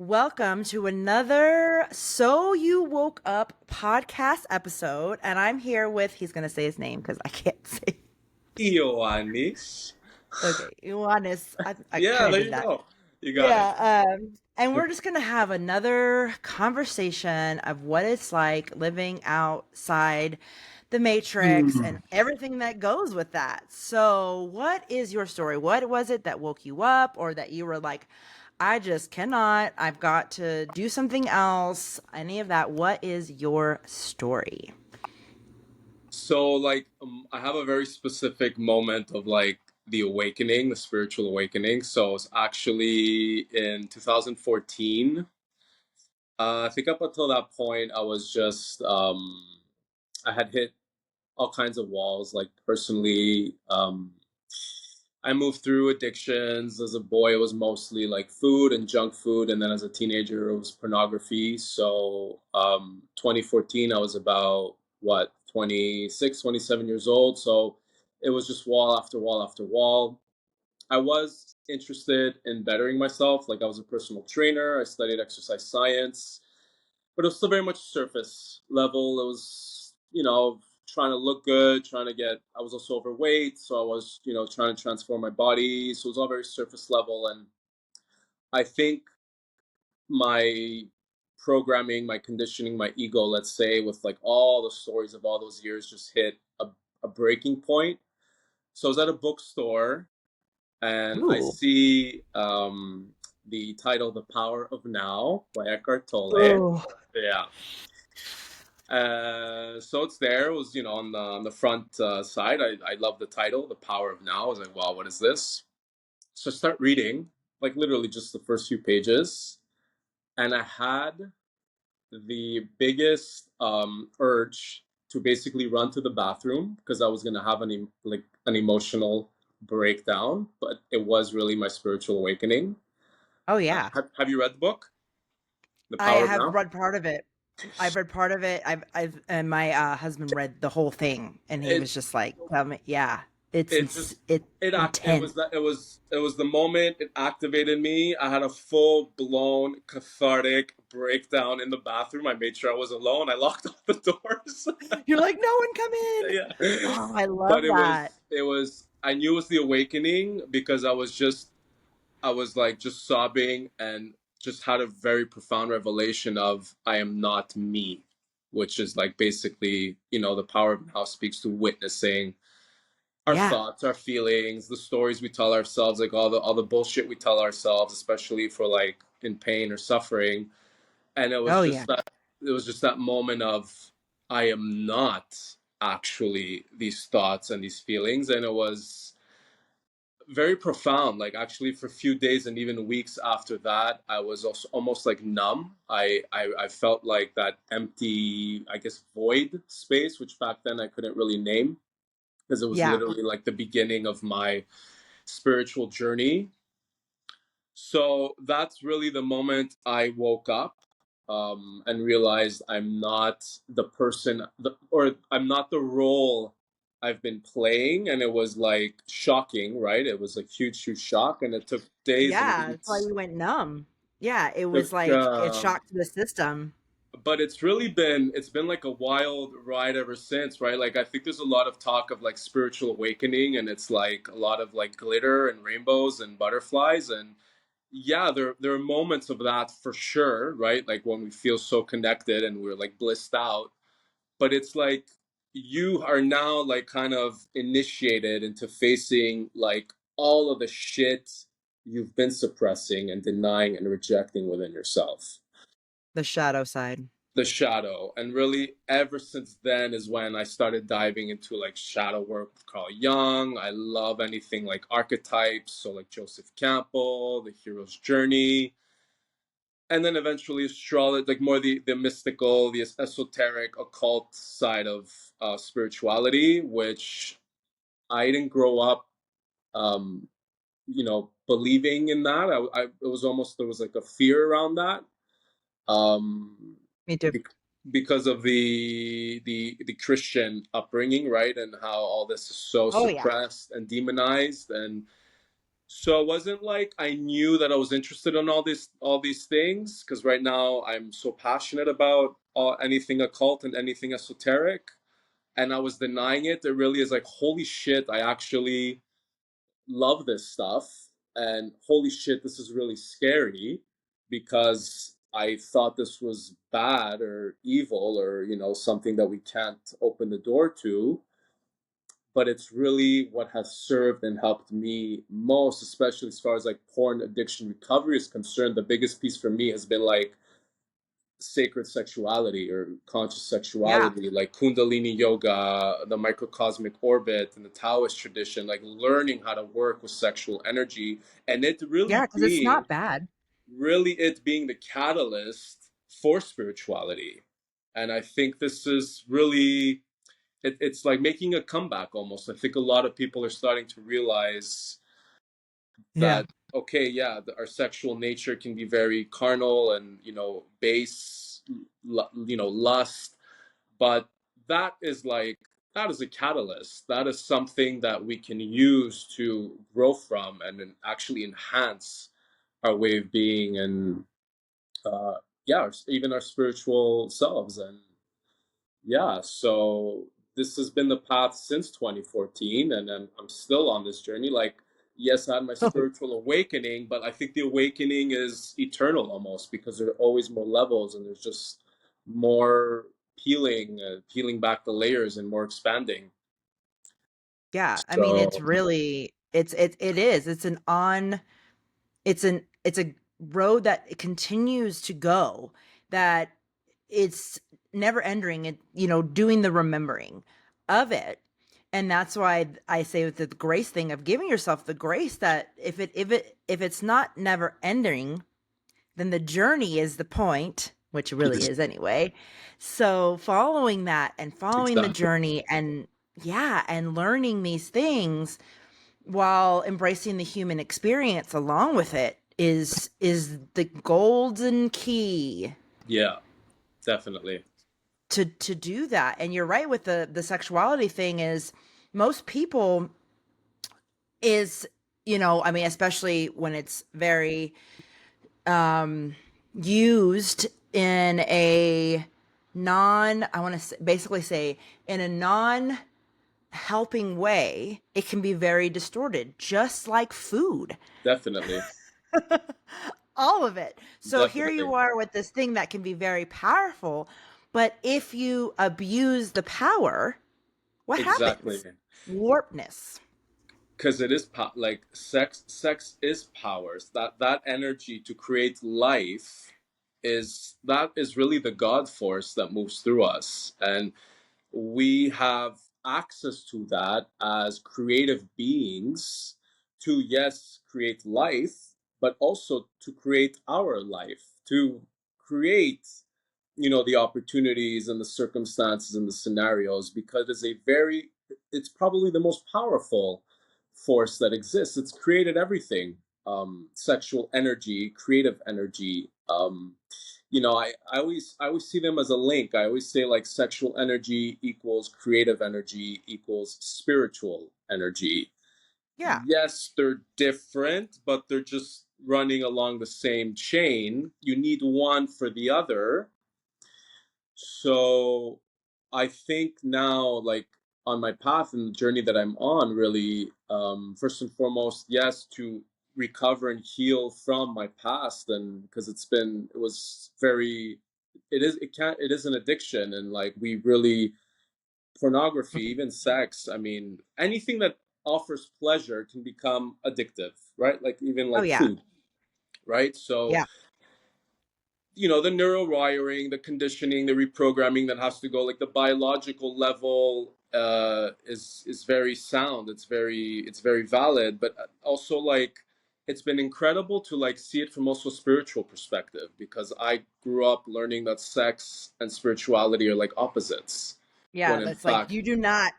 Welcome to another So You Woke Up podcast episode. And I'm here with, he's going to say his name because I can't say. Ioannis. Okay, Ioannis. I Yeah, kind of there did you that. go. You got it. And we're just going to have another conversation of what it's like living outside the matrix and Hmm. everything that goes with that. So, what is your story? What was it that woke you up or that you were like, I just cannot, I've got to do something else? Any of that. What is your story? I have a very specific moment of like the awakening, the spiritual awakening. So it's actually in 2014. I think up until that point, I had hit all kinds of walls. Like personally, I moved through addictions. As a boy, it was mostly like food and junk food, and then as a teenager, it was pornography. 2014, I was about what 26, 27 years old. So it was just wall after wall after wall. I was interested in bettering myself. Like I was a personal trainer. I studied exercise science, but it was still very much surface level. It was, trying to look good, trying to get, I was also overweight. So I was, trying to transform my body. So it was all very surface level. And I think my programming, my conditioning, my ego, let's say, with like all the stories of all those years just hit a breaking point. So I was at a bookstore and I Ooh. see the title "The Power of Now" by Eckhart Tolle. Oh. Yeah. So it's there. It was, on the front side. I love the title, "The Power of Now." I was like, wow, what is this? So I start reading, like literally just the first few pages, and I had the biggest urge to basically run to the bathroom because I was gonna have an emotional breakdown. But it was really my spiritual awakening. Oh, yeah. Have you read the book, The I Power of have Now? read part of it. I've read part of it. And my husband read the whole thing, and he It was just like, tell me, yeah, it's it just it's it intense. was that it was the moment it activated me. I had a full blown cathartic breakdown in the bathroom. I made sure I was alone. I locked all the doors. You're like, no one come in. Yeah. Oh, I But love that. it was I knew it was the awakening because I was like just sobbing and just had a very profound revelation of I am not me, which is like basically, the power of now speaks to witnessing our Yeah. thoughts, our feelings, the stories we tell ourselves, like all the bullshit we tell ourselves, especially for like in pain or suffering. And Oh, yeah. it was just that moment of I am not actually these thoughts and these feelings. And it was very profound. Like actually for a few days and even weeks after that, I was also almost like numb. I felt like that empty, I guess, void space, which back then I couldn't really name because it was Yeah. literally like the beginning of my spiritual journey. So that's really the moment I woke up and realized I'm not the person, or I'm not the role I've been playing. And it was like shocking, right? It was a huge, huge shock. And it took days and Yeah. That's why weeks. we went numb. Yeah. It was Took, like, it shocked the system. but it's been like a wild ride ever since, right? Like I think there's a lot of talk of like spiritual awakening, and it's like a lot of like glitter and rainbows and butterflies. And yeah, there are moments of that for sure, right? Like when we feel so connected and we're like blissed out. But it's like you are now like kind of initiated into facing like all of the shit you've been suppressing and denying and rejecting within yourself, The shadow side. the shadow. And really ever since then is when I started diving into like shadow work with Carl Jung. I love anything like archetypes, so like Joseph Campbell, the hero's journey, and then eventually astrology, like more the mystical, the esoteric, occult side of spirituality, which I didn't grow up um believing in that. It was almost, there was like a fear around that, um, Me too. because of the Christian upbringing, right, and how all this is so Oh, yeah. suppressed and demonized. And So it wasn't like I knew that I was interested in all these things, because right now I'm so passionate about anything occult and anything esoteric, and I was denying it. It really is like, holy shit, I actually love this stuff, and holy shit, this is really scary, because I thought this was bad or evil, or something that we can't open the door to. But it's really what has served and helped me most, especially as far as like porn addiction recovery is concerned. The biggest piece for me has been like sacred sexuality or conscious Yeah. sexuality, like Kundalini yoga, the microcosmic orbit, and the Taoist tradition, like learning how to work with sexual energy, and it Yeah, really because it's being not bad. the catalyst for spirituality. And I think this is really it's like making a comeback almost. I think a lot of people are starting to realize Yeah. that, okay, yeah, our sexual nature can be very carnal and base, lust, but that is like that is a catalyst. That is something that we can use to grow from and then actually enhance our way of being, and uh, yeah, even our spiritual selves. And yeah, so this has been the path since 2014, and I'm still on this journey. Like, yes, I had my spiritual awakening, but I think the awakening is eternal almost, because there are always more levels, and there's just more peeling back the layers and more expanding. Yeah, I mean, So it's really it is. It's a road that it continues to go, that it's never ending, it, doing the remembering of it. And that's why I say with the grace thing of giving yourself the grace that if it's not never ending, then the journey is the point, which it really is anyway. So following that and following the exactly, journey and yeah, and learning these things while embracing the human experience along with it is the golden key yeah, definitely, to do that. And you're right with the sexuality thing is most people is I mean, especially when it's very used in a non I want to basically say in a non helping way, it can be very distorted, just like food. definitely, All of it. So here definitely, you are with this thing that can be very powerful, but if you abuse the power, what exactly. happens? Warpness. Because it is like sex is powers. That energy to create life is really the God force that moves through us, and we have access to that as creative beings to, yes, create life, but also to create our life, to create the opportunities and the circumstances and the scenarios, because it's probably the most powerful force that exists. It's created everything. Sexual energy, creative energy. I always see them as a link. I always say like sexual energy equals creative energy equals spiritual energy. Yeah. Yes, they're different, but they're just running along the same chain. You need one for the other. So I think now, like, on my path and the journey that I'm on, really, first and foremost, yes, to recover and heal from my past, and because it was very, it is an addiction, and like we really, pornography, even sex, I mean, anything that offers pleasure can become addictive, right? Like even Oh like yeah. food, right? So Yeah. the neural wiring, the conditioning, the reprogramming that has to go, like the biological level is very sound. It's very valid, but also like it's been incredible to like see it from also a spiritual perspective, because I grew up learning that sex and spirituality are like opposites, when Yeah, in that's like fact, you yeah, do not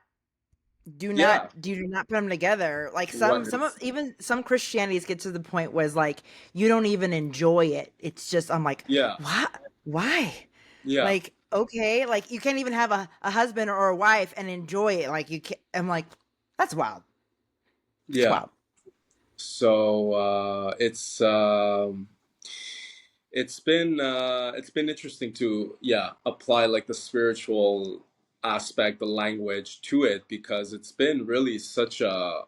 put them together. Like one some of is, even some Christianities get to the point where it's like you don't even enjoy it. It's just I'm like, yeah, what? Why? yeah, Like, okay, like you can't even have a husband or a wife and enjoy it. Like you can't. I'm like, that's wild. It's yeah. wild. So it's been interesting to, yeah, apply like the spiritual aspect, the language to it, because it's been really such a,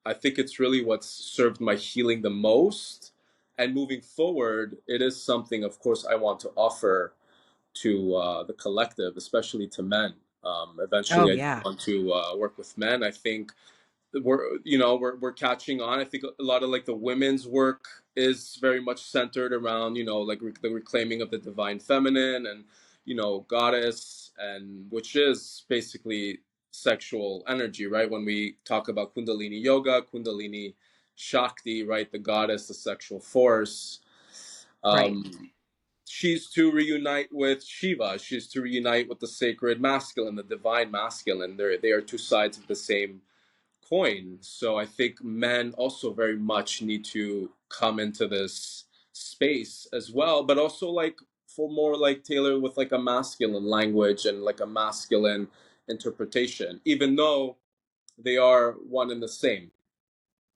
I think it's really what's served my healing the most. And moving forward, it is something, of course, I want to offer to the collective, especially to men. Oh Eventually, I yeah. want to work with men. I think we're catching on. I think a lot of like the women's work is very much centered around, like the reclaiming of the divine feminine, and goddess, and which is basically sexual energy, right? When we talk about kundalini yoga, kundalini shakti, right, the goddess, the sexual force, Right. um she's to reunite with Shiva. She's to reunite with the sacred masculine, the divine masculine. They are two sides of the same coin. So I think men also very much need to come into this space as well, but also like for more like tailored with like a masculine language and like a masculine interpretation, even though they are one and the same.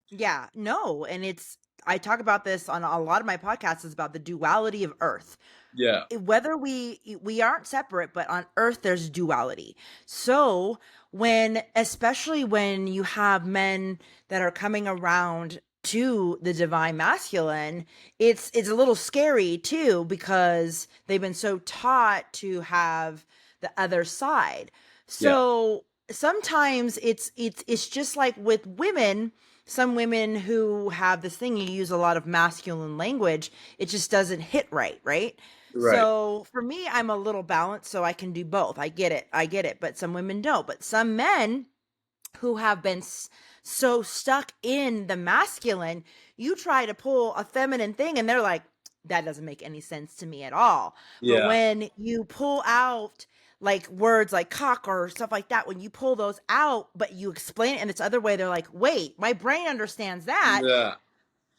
Yeah, no, and it's I talk about this on a lot of my podcasts is about the duality of earth. Yeah, Whether we aren't separate, but on earth there's duality. So when, especially when you have men that are coming around to the divine masculine, it's a little scary too, because they've been so taught to have the other side. yeah, So sometimes it's just like with women, some women who have this thing, you use a lot of masculine language, it just doesn't hit right, right? right. So for me, I'm a little balanced, so I can do both. I get it. I get it. But some women don't. But some men who have been so stuck in the masculine, you try to pull a feminine thing and they're like, that doesn't make any sense to me at all. But Yeah, when you pull out like words like cock or stuff like that, when you pull those out, but you explain it in its other way, they're like, wait, my brain understands that, yeah,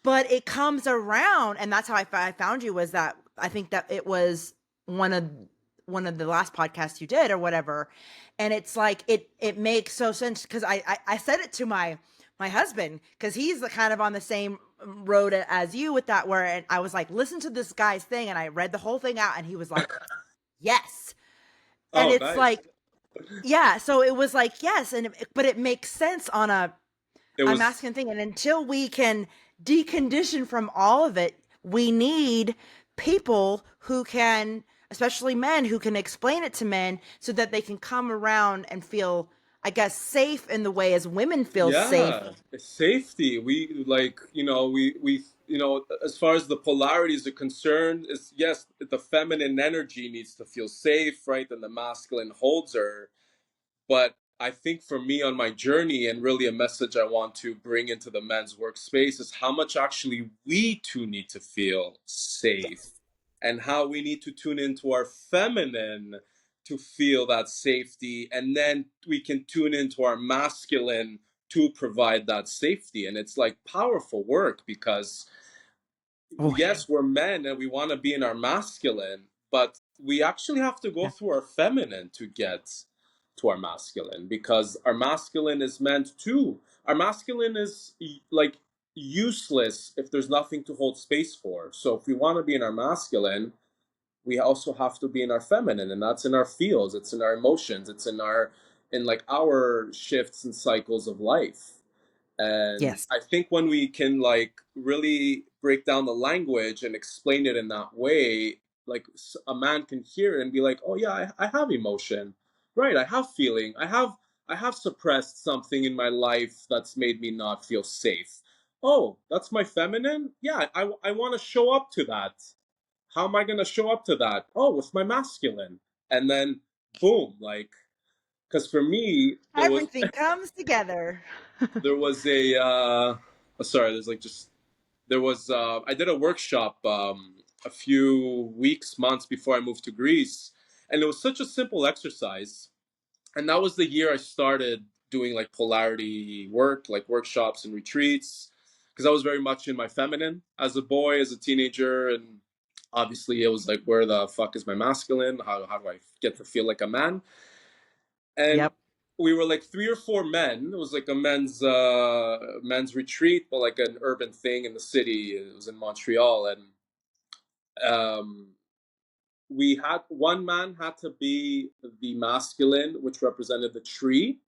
but it comes around. And that's how I found you, was that I think that it was one of one of the last podcasts you did or whatever. And it's like it makes so sense, because I said it to my husband, because he's the kind of on the same road as you with that, where, and I was like, listen to this guy's thing, and I read the whole thing out and he was like, yes. And oh it's nice. like, yeah, so it was like, yes, but it makes sense on It a was, masculine thing. And until we can decondition from all of it, we need people who can, especially men, who can explain it to men so that they can come around and feel, I guess, safe in the way as women feel safe. yeah, safety. We like, we as far as the polarities are concerned, is yes, the feminine energy needs to feel safe, right? And the masculine holds her. But I think for me on my journey, and really a message I want to bring into the men's workspace, is how much actually we too need to feel safe, and how we need to tune into our feminine to feel that safety. And then we can tune into our masculine to provide that safety. And it's like powerful work, because Oh, yes, we're men and we want to be in our masculine, but we actually have to go yeah. through our feminine to get to our masculine, because our masculine is meant to. Our masculine is like useless if there's nothing to hold space for. So if we want to be in our masculine, we also have to be in our feminine, and that's in our feels, it's in our emotions, it's in like our shifts and cycles of life. And Yes. I think when we can like really break down the language and explain it in that way, like a man can hear it and be like, "Oh yeah, I have emotion, right? I have feeling. I have suppressed something in my life that's made me not feel safe. Oh, that's my feminine. Yeah, I want to show up to that. How am I going to show up to that? Oh, with my masculine." And then boom, like, because for me Everything comes together. there was a sorry, there's like just there was I did a workshop a few weeks, months before I moved to Greece, and it was such a simple exercise. And that was the year I started doing like polarity work, like workshops and retreats, because I was very much in my feminine as a boy, as a teenager. And obviously it was like, where the fuck is my masculine? How do I get to feel like a man? And Yep. we were like 3 or 4 men. It was like a men's retreat, but like an urban thing in the city. It was in Montreal, and um, we had one man had to be the masculine, which represented the tree,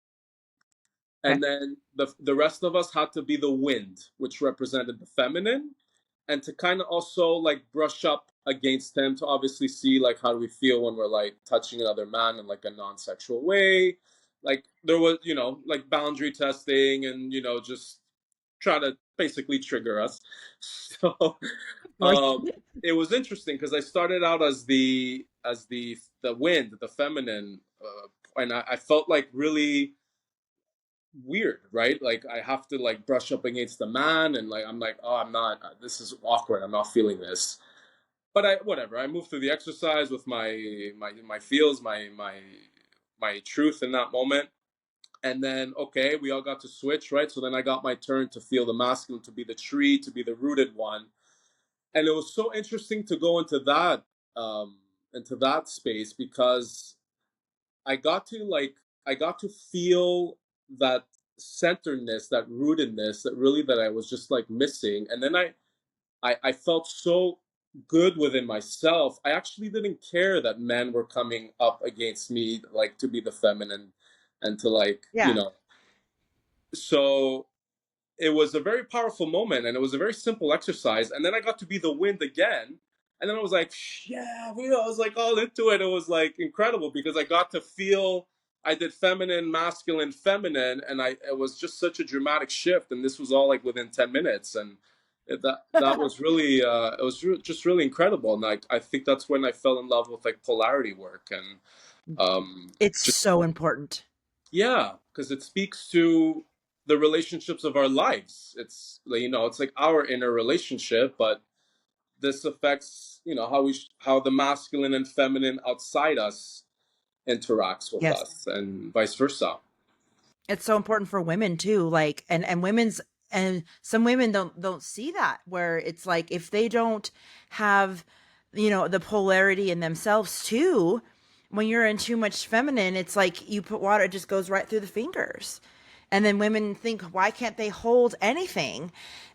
Okay. and then the rest of us had to be the wind, which represented the feminine, and to kind of also like brush up against him to obviously see like how do we feel when we're like touching another man in like a non-sexual way. Like there was, like boundary testing and just try to basically trigger us. So Like, it was interesting because I started out as the wind, the feminine, and I felt like really weird, right? Like I have to like brush up against the man, and like I'm like, oh, I'm not. This is awkward. I'm not feeling this. But I whatever. I moved through the exercise with my feels, my truth in that moment. And then okay, we all got to switch, right? So then I got my turn to feel the masculine, to be the tree, to be the rooted one. And it was so interesting to go um into that space because I got to like I got to feel that centeredness, that rootedness that I was just like missing. And then I felt so good within myself. I actually didn't care that men were coming up against me like to be the feminine and to like, yeah. so it was a very powerful moment and it was a very simple exercise. And then I got to be the wind again. And then I was like, yeah, I was like all into it. It was like incredible because I got to feel I did feminine, masculine, feminine, and it was just such a dramatic shift. And this was all like within 10 minutes. And that was really just really incredible. And like I think that's when I fell in love with like polarity work and It's just so important. yeah, because it speaks to the relationships of our lives. It's like, it's like our inner relationship, but this affects, how the masculine and feminine outside us interacts with Yes. us and vice versa. It's so important for women too, like, and women's, and some women don't see that, where it's like if they don't have, the polarity in themselves too, when you're in too much feminine, it's like you put water, it just goes right through the fingers. And then women think, why can't they hold anything?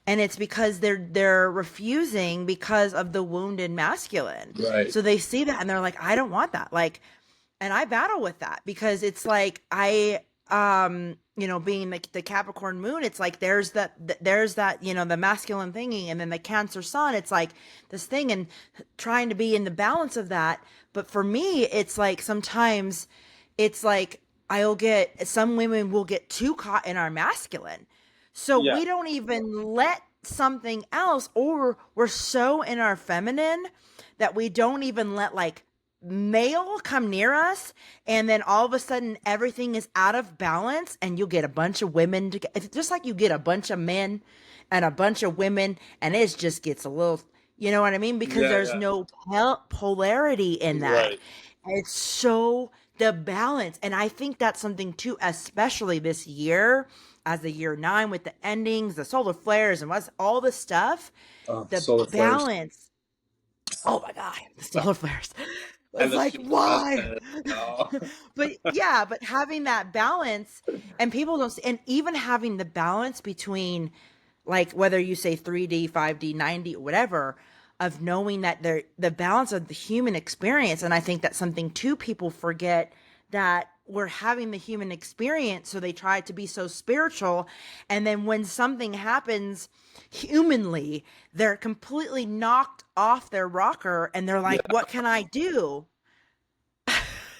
And it's because they're refusing because of the wounded masculine. Right. So they see that and they're like, I don't want that. Like, and I battle with that because it's like being the Capricorn moon, it's like there's that the masculine thingy, and then the Cancer sun, it's like this thing, and trying to be in the balance of that. But for me, it's like sometimes it's like I'll get some women will get too caught in our masculine, so Yeah. we don't even let something else, or we're so in our feminine that we don't even let like male come near us, and then all of a sudden everything is out of balance, and you'll get a bunch of women to it's just like you get a bunch of men and a bunch of women, and it just gets a little, you know what I mean, because Yeah. there's Yeah. no polarity in that. Right. It's so the balance, and I think that's something too, especially this year, as the year 9 with the endings, the solar flares, and what's all the stuff, the Solar flares. balance. Oh my god, the solar flares. And It's the like, shooting. why? Oh. But yeah, but having that balance, and people don't see, and even having the balance between, like, whether you say 3D, 5D, 9D, whatever, of knowing that the balance of the human experience. And I think that's something too people forget, that we're having the human experience, so they try to be so spiritual, and then when something happens humanly, they're completely knocked off their rocker, and they're like, Yeah. what can I do? So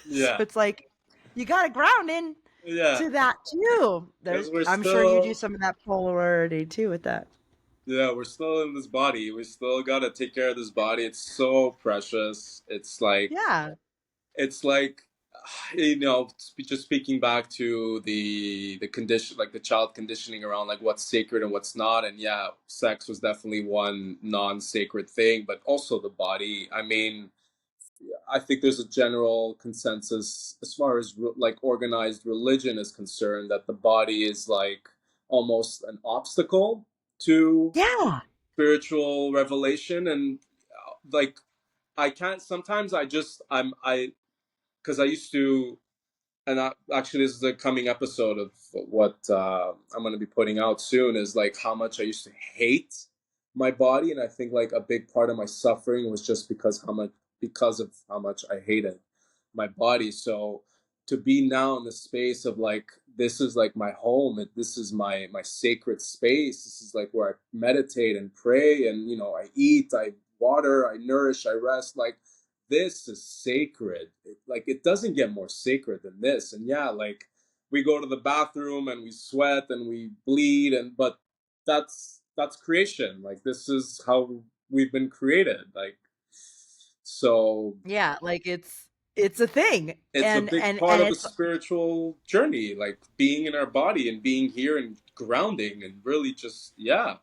Yeah. it's like you got to ground in Yeah. to that too. There's, Because we're I'm sure you do still, some of that polarity too with that. yeah, we're still in this body. We still gotta take care of this body. It's so precious. Yeah. It's like, just speaking back to the condition, like the child conditioning around like what's sacred and what's not. And yeah, sex was definitely one non-sacred thing, but also the body. I mean, I think there's a general consensus as far as like organized religion is concerned that the body is like almost an obstacle to Yeah. spiritual revelation. And like I can't sometimes I just I'm I because I used to and actually, this is the coming episode of what I'm going to be putting out soon. Is like how much I used to hate my body, and I think like a big part of my suffering was just because of how much I hated my body. So to be now in the space of like this is like my home, and this is my sacred space. This is like where I meditate and pray, and I eat, I water, I nourish, I rest. Like this is sacred. Like it doesn't get more sacred than this. And yeah, like we go to the bathroom and we sweat and we bleed, and but that's creation. Like this is how we've been created. Like so Yeah, like it's a thing. it's a big part And of the it's spiritual journey, like being in our body and being here and grounding and really just yeah.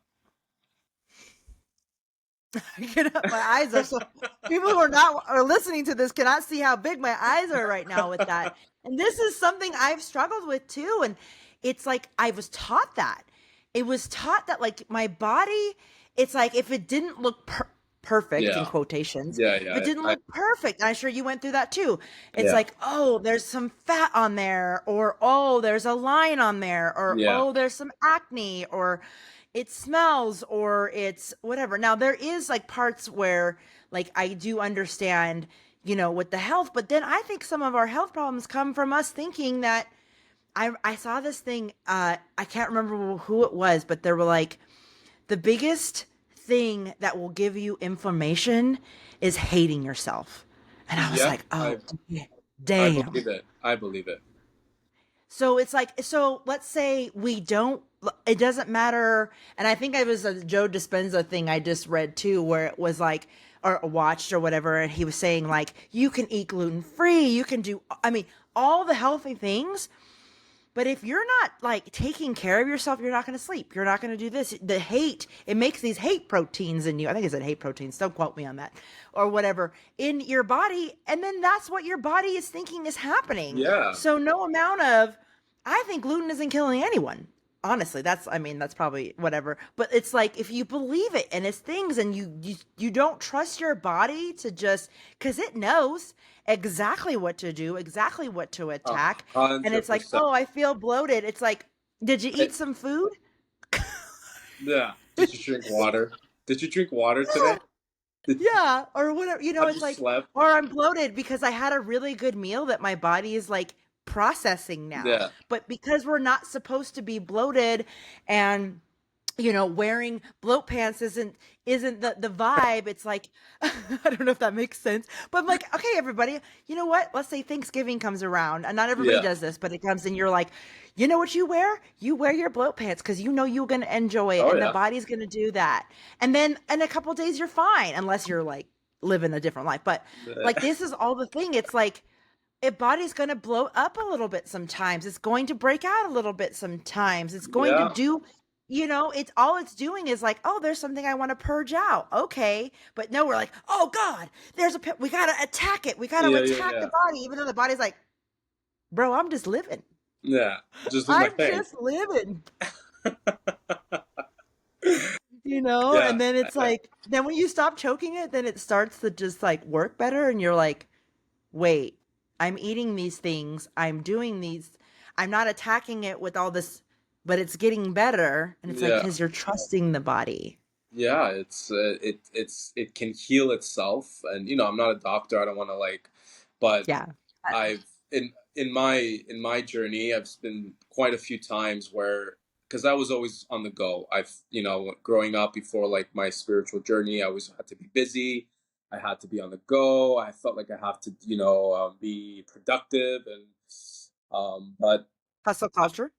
get up. My eyes are so. People who are listening to this cannot see how big my eyes are right now with that. And this is something I've struggled with too. And it's like I was taught that. It was taught that like my body. It's like if it didn't look perfect in Yeah. quotations, Yeah, if yeah. it didn't look perfect, I'm sure you went through that too. It's Yeah. like, oh, there's some fat on there, or oh, there's a line on there, or Yeah. oh, there's some acne, or it smells, or it's whatever. Now there is like parts where like I do understand, with the health, but then I think some of our health problems come from us thinking that I saw this thing, I can't remember who it was, but they were like, the biggest thing that will give you information is hating yourself. And I was Yeah. like, oh, I damn. believe it. I believe it. So it's like, so let's say we don't, it doesn't matter. And I think it was a Joe Dispenza thing I just read too, where it was like, or watched or whatever. And he was saying, like, you can eat gluten free, you can do, I mean, all the healthy things. But if you're not like taking care of yourself, you're not going to sleep. You're not going to do this. The hate, it makes these hate proteins in you. I think it said hate proteins. Don't quote me on that or whatever in your body. And then that's what your body is thinking is happening. Yeah. So no amount of, I think gluten isn't killing anyone. Honestly, that's probably whatever. But it's like if you believe it and it's things and you don't trust your body to just, because it knows exactly what to do, exactly what to A attack. And hundred it's like, percent. oh, I feel bloated. It's like, did you eat It- some food? Yeah. Did you drink water? Did you drink water today? Did, Yeah, or whatever. have you It's like, slept? or I'm bloated because I had a really good meal that my body is like processing now. Yeah. But because we're not supposed to be bloated and wearing bloat pants isn't the vibe. It's like I don't know if that makes sense, but I'm like, okay, everybody, you know what? Let's say Thanksgiving comes around, and not everybody Yeah. does this, but it comes and you're like, you know what you wear? You wear your bloat pants because you're gonna enjoy it, Oh and the yeah. body's gonna do that, and then in a couple days you're fine, unless you're like living a different life. But like this is all the thing. It's like body's going to blow up a little bit sometimes. It's going to break out a little bit sometimes. It's going to Yeah. do, it's all it's doing is like, oh, there's something I want to purge out. Okay. But no, we're like, oh God, we got to attack it. We got to Yeah. Yeah. attack the Yeah. body, even though the body's like, bro, I'm just living. Yeah. Just do my I'm thing. just living, Yeah. and then it's Yeah. like, then when you stop choking it, then it starts to just like work better. And you're like, wait, I'm eating these things. I'm doing these. I'm not attacking it with all this, but it's getting better. And it's like, Yeah. because you're trusting the body. Yeah. It can heal itself, and I'm not a doctor. I don't want to like, but Yeah. I've in my journey, I've been quite a few times where because I was always on the go. I've growing up before like my spiritual journey, I always had to be busy. I had to be on the go. I felt like I have to be productive and but Hustle culture.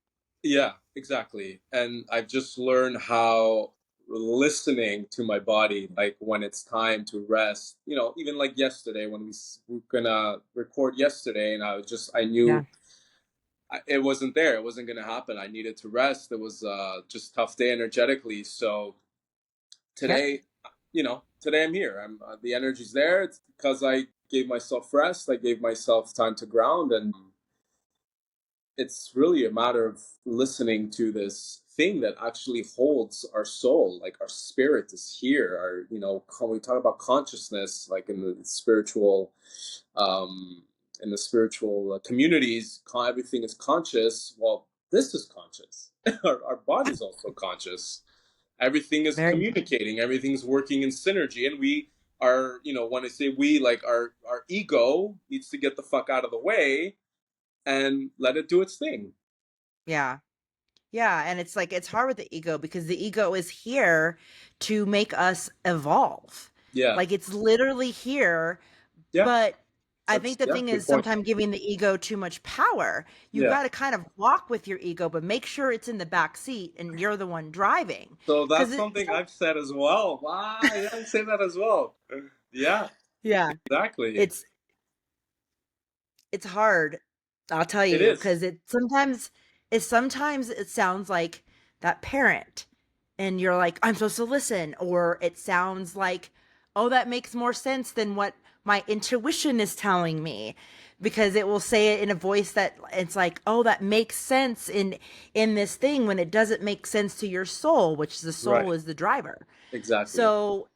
yeah, exactly. And I've just learned how listening to my body, like when it's time to rest, even like yesterday when were gonna record yesterday, and I Yeah. knew it wasn't there. It wasn't gonna happen. I needed to rest. It was just tough day energetically. So Yep. today I'm here. The energy's there. It's because I gave myself rest. I gave myself time to ground, and it's really a matter of listening to this thing that actually holds our soul, like our spirit is here. When we talk about consciousness, like in the spiritual um in the spiritual communities, everything is conscious. Well, this is conscious. Our body's also conscious. Everything is Very communicating. Everything's working in synergy, and we are, when I say we, like our ego needs to get the fuck out of the way and let it do its thing. yeah. Yeah, and it's like it's hard with the ego because the ego is here to make us evolve. Yeah, Like it's literally here, yeah, but I that's think the yeah, thing is good point. sometimes giving the ego too much power. You Yeah. got to kind of walk with your ego, but make sure it's in the back seat and you're the one driving. So Cuz that's something I've said as well. Wow, yeah, I say that as well. Yeah, yeah, exactly. it's it's hard. I'll tell It you is. because sometimes it sounds like that parent and you're like I'm supposed to listen, or it sounds like oh that makes more sense than what my intuition is telling me, because it will say it in a voice that it's like oh that makes sense in this thing when it doesn't make sense to your soul, which the soul Right. is the driver. Exactly. So,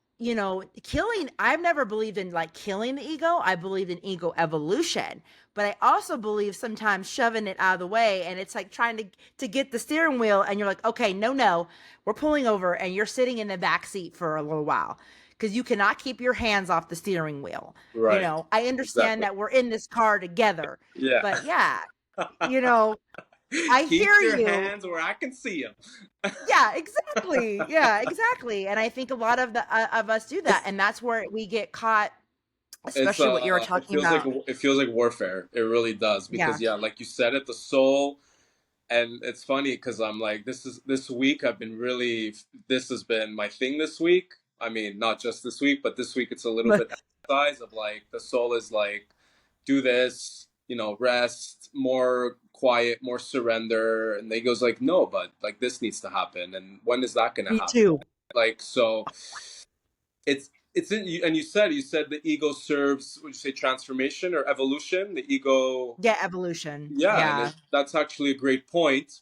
killing, I've never believed in like killing the ego. I believed in ego evolution. But I also believe sometimes shoving it out of the way and it's like trying to get the steering wheel and you're like, okay, no, no, we're pulling over and you're sitting in the back seat for a little while because you cannot keep your hands off the steering wheel. Right. I understand Exactly. that we're in this car together, Yeah. but yeah, you know, I Keep hear your you. hands where I can see them. Yeah, exactly. Yeah, exactly. And I think a lot of the of us do that, and that's where we get caught, It's especially what you were talking about. it feels like warfare. It really does Yeah. because yeah, like you said it, the soul. And it's funny because I'm like, this week I've been really, this has been my thing this week. I mean, not just this week, but this week it's a little bit exercise of like the soul is like, do this, rest, more quiet, more surrender. And they goes like, no, but like this needs to happen. And when is that gonna Me happen? too. Like so, it's in you. And you said the ego serves. Would you say transformation or evolution? The ego, Yeah, evolution. yeah, and Yeah. that's actually a great point.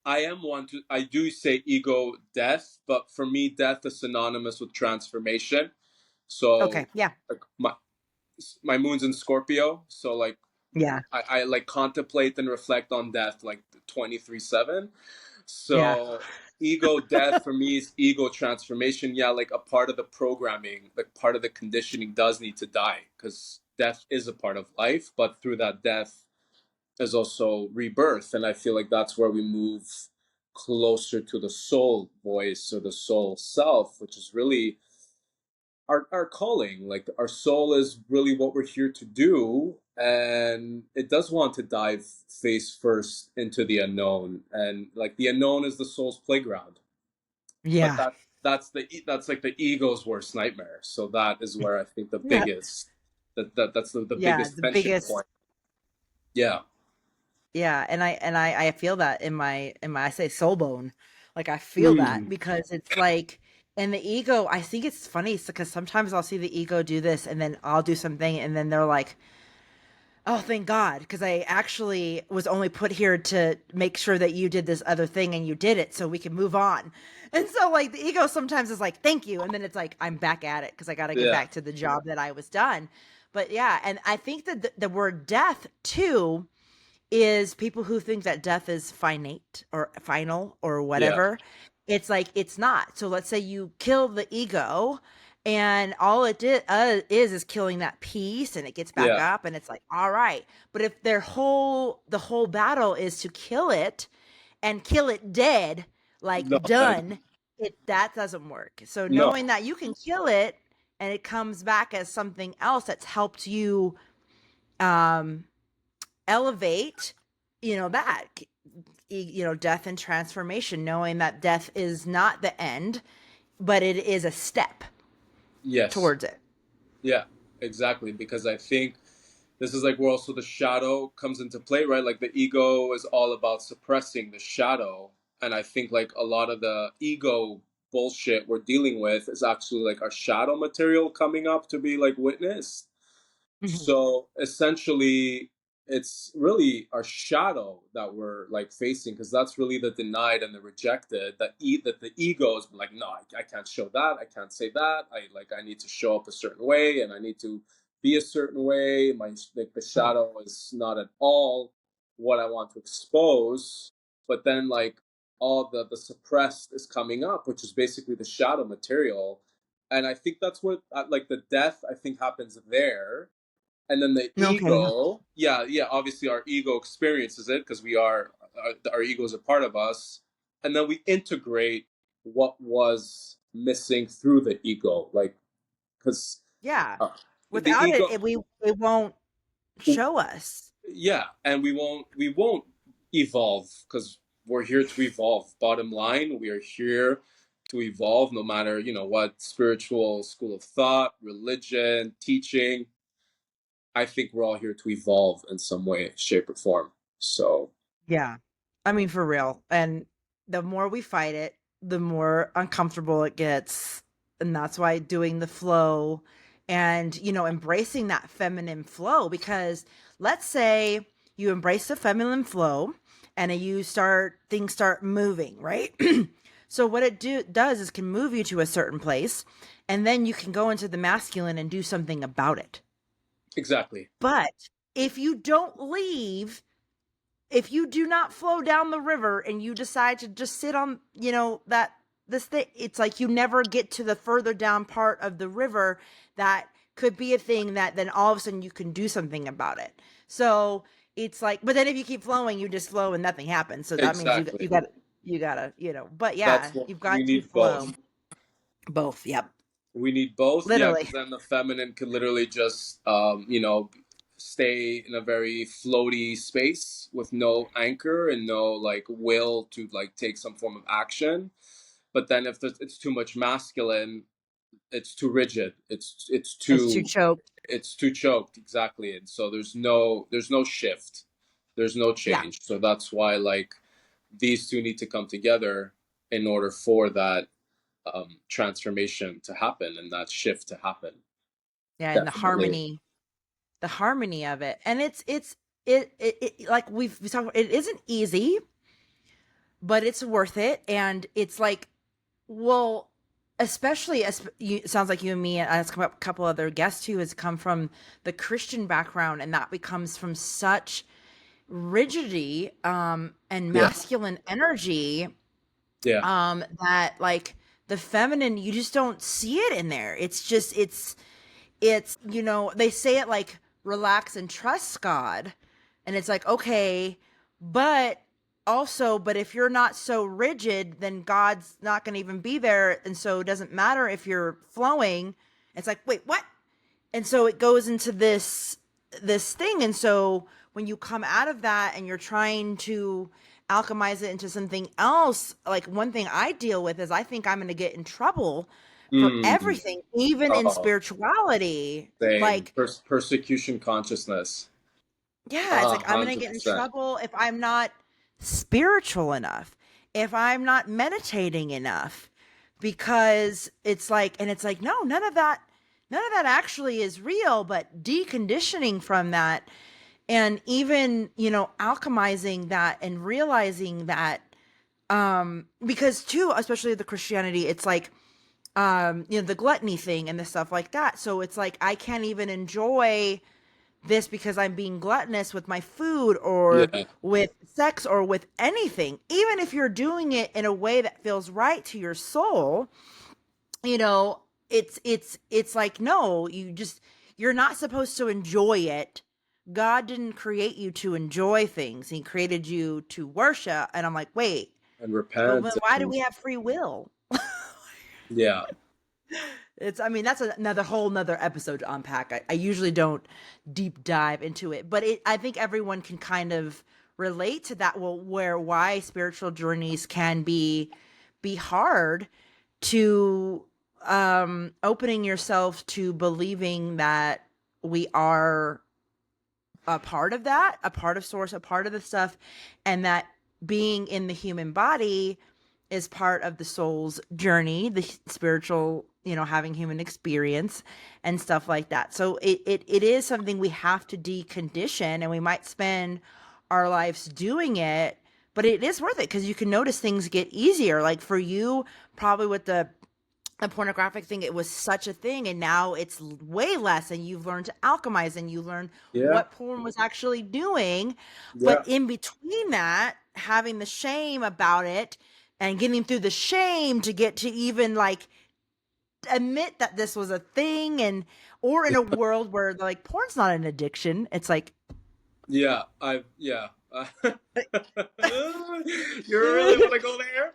I do say ego death, but for me, death is synonymous with transformation. Okay. So Yeah. like my moon's in Scorpio, so like Yeah. I like contemplate and reflect on death like 23/7. Yeah. So ego death for me is ego transformation. Yeah, like a part of the programming, like part of the conditioning does need to die because death is a part of life, but through that death is also rebirth. And I feel like that's where we move closer to the soul voice or the soul self, which is really our calling. Like our soul is really what we're here to do. And it does want to dive face first into the unknown. And like the unknown is the soul's playground. But Yeah. that's like the ego's worst nightmare. So that is where I think the Yeah. biggest that's the Yeah. biggest The tension biggest. point. Yeah. Yeah, and I feel that in my I say soul bone. Like I feel that Mm. because it's like and the ego, I think it's funny because sometimes I'll see the ego do this and then I'll do something and then they're like, oh, thank God, because I actually was only put here to make sure that you did this other thing and you did it so we can move on. And so, like, the ego sometimes is like, thank you. And then it's like, I'm back at it because I got to get Yeah. back to the job that I was done. But yeah, and I think that the word death, too, is people who think that death is finite or final or Yeah. whatever. It's like it's not. So let's say you kill the ego and all it is killing that piece and it gets back Yeah. up and it's like all right. But if the whole battle is to kill it and kill it dead, No, like then done, it that doesn't work. So no. knowing that you can kill it and it comes back as something else that's helped you um elevate, that death and transformation, knowing that death is not the end but it is a step Yes. towards it. Yeah. Exactly. Because I think this is like where also the shadow comes into play, right? Like the ego is all about suppressing the shadow. And I think like a lot of the ego bullshit we're dealing with is actually like our shadow material coming up to be like witnessed. Mhm. So essentially, it's really our shadow that we're like facing because that's really the denied and the rejected. That the ego is like, no, I can't show that. I can't say that. I need to show up a certain way, and I need to be a certain way. My like the shadow is not at all what I want to expose. But then like all the suppressed is coming up, which is basically the shadow material. And I think that's what like the death I think happens there, and then the Okay. ego, yeah, obviously our ego experiences it because we are our ego is a part of us, and then we integrate what was missing through the ego, like because Yeah. uh, the Without it, ego, it won't show us. yeah, and we won't evolve because we're here to evolve. Bottom line, we are here to evolve, no matter what spiritual school of thought, religion, teaching. I think we're all here to evolve in some way, shape, or form. So, Yeah. I mean, for real. And the more we fight it, the more uncomfortable it gets. And that's why doing the flow and, embracing that feminine flow, because let's say you embrace the feminine flow and things start moving, right? So what does is can move you to a certain place, and then you can go into the masculine and do something about it. exactly. But if you don't leave, if you do not flow down the river and you decide to just sit on, that this thing, it's like you never get to the further down part of the river that could be a thing that then all of a sudden you can do something about it. So it's like, but then if you keep flowing, you just flow and nothing happens. So that means Exactly. you gotta, but yeah, That's what you've we got to need flow both. both. Yep. We need both, yeah, Literally. because then the feminine could literally just, stay in a very floaty space with no anchor and no like will to like take some form of action. But then if it's too much masculine, it's too rigid. It's It's too too choked. it's too choked, exactly. And so there's no shift, there's no Yeah. change. So that's why like these two need to come together in order for that transformation to happen and that shift to happen. Yeah. And Definitely. the harmony of it. And it like we talked about, it isn't easy, but it's worth it. And it's like, well, especially as you, it sounds like you and me and a couple other guests who has come from the Christian background, and that becomes from such rigidity and Yeah. masculine energy, Yeah. that like the feminine, you just don't see it in there. It's just it's they say it like relax and trust God, and it's like, okay, but also, but if you're not so rigid, then God's not going to even be there, and so it doesn't matter if you're flowing. It's like, wait, what? And so it goes into this thing. And so when you come out of that and you're trying to alchemize it into something else, like one thing I deal with is I think I'm going to get in trouble for Mm. everything, even in Oh, spirituality. same. Like, Persecution consciousness. yeah, it's like I'm going to get in 100%. trouble if I'm not spiritual enough, if I'm not meditating enough, because it's like, and it's like, no, none of that actually is real, but deconditioning from that, and even, alchemizing that and realizing that, because too, especially the Christianity, it's like, the gluttony thing and the stuff like that. So it's like, I can't even enjoy this because I'm being gluttonous with my food or Yeah. with sex or with anything. Even if you're doing it in a way that feels right to your soul, you know, it's like, no, you're not supposed to enjoy it. God didn't create you to enjoy things. He created you to worship. And I'm like, wait, And but repent. why do And we have free will? yeah. I mean, that's another whole nother episode to unpack. I usually don't deep dive into it, but I think everyone can kind of relate to that. Well, why spiritual journeys can be hard to, opening yourself to believing that we are a part of that, a part of source, a part of the stuff, and that being in the human body is part of the soul's journey, the spiritual, having human experience and stuff like that. So it is something we have to decondition, and we might spend our lives doing it, but it is worth it because you can notice things get easier. Like for you, probably with the the pornographic thing, it was such a thing, and now it's way less, and you've learned to alchemize, and you learn Yeah. what porn was actually doing. But Yeah. in between that, having the shame about it and getting through the shame to get to even like admit that this was a thing, and or in a world where like porn's not an addiction, it's like Yeah. Yeah. You really want to go there?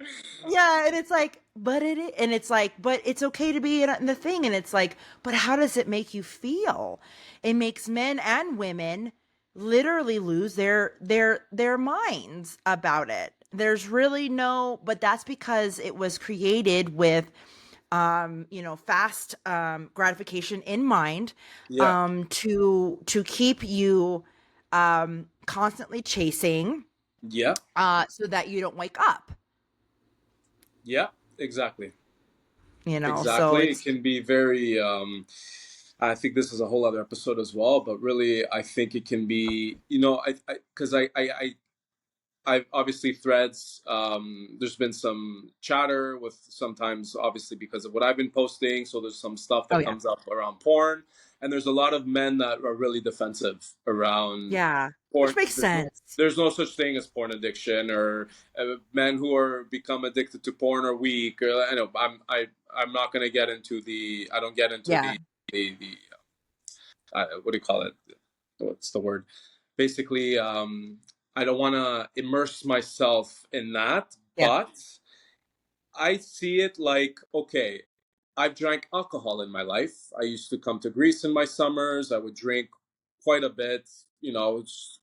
yeah, and it's like, but and it's like, but it's okay to be in the thing, and it's like, but how does it make you feel? It makes men and women literally lose their minds about it. There's really no, but that's because it was created with, fast gratification in mind, Yeah. to keep you constantly chasing, Yeah. so that you don't wake up. Yeah. Exactly. So Exactly. It it's can be very I think this is a whole other episode as well, but really I think it can be, because I obviously threads. There's been some chatter with sometimes, obviously, because of what I've been posting. So there's some stuff oh that yeah, comes up around porn, and there's a lot of men that are really defensive around yeah, which porn. makes sense. There's no such thing as porn addiction, or men who are become addicted to porn are weak. Or I know I'm not going to get into the. I don't get into Yeah, the what do you call it? What's the word? Basically, I don't want to immerse myself in that, yeah. but I see it like, okay, I've drank alcohol in my life. I used to come to Greece in my summers. I would drink quite a bit, just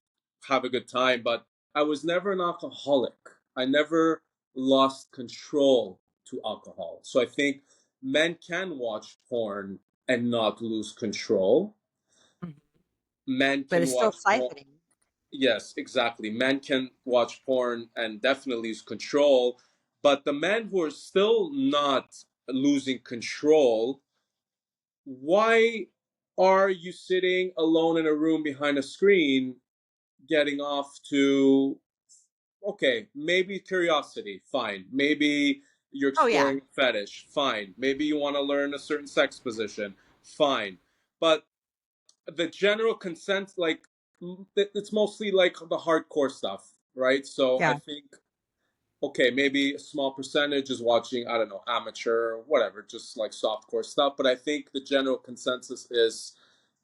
have a good time, but I was never an alcoholic. I never lost control to alcohol. So I think men can watch porn and not lose control. Mhm. Men But can it's still watch porn. siphoning. Yes, exactly. Men can watch porn and definitely lose control, but the men who are still not losing control, why are you sitting alone in a room behind a screen getting off to, okay, maybe curiosity, fine. Maybe you're Oh yeah, exploring fetish, fine. Maybe you want to learn a certain sex position, fine. But the general consent, like, it's mostly like the hardcore stuff, right? So I yeah, think, okay, maybe a small percentage is watching, I don't know, amateur or whatever, just like softcore stuff. But I think the general consensus is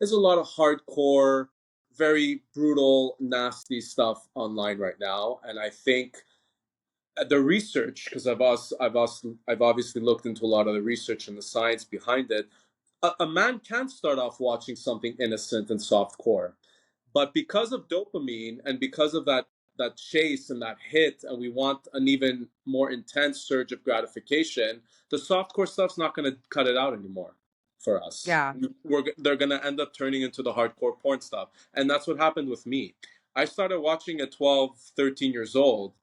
a lot of hardcore, very brutal, nasty stuff online right now. And I think the research, because I've obviously looked into a lot of the research and the science behind it. A man can start off watching something innocent and soft core, but because of dopamine and because of that chase and that hit, and we want an even more intense surge of gratification, the soft core stuff's not going to cut it out anymore for us. yeah, They're going to end up turning into the hardcore porn stuff, and that's what happened with me. I started watching at 12, 13 years old.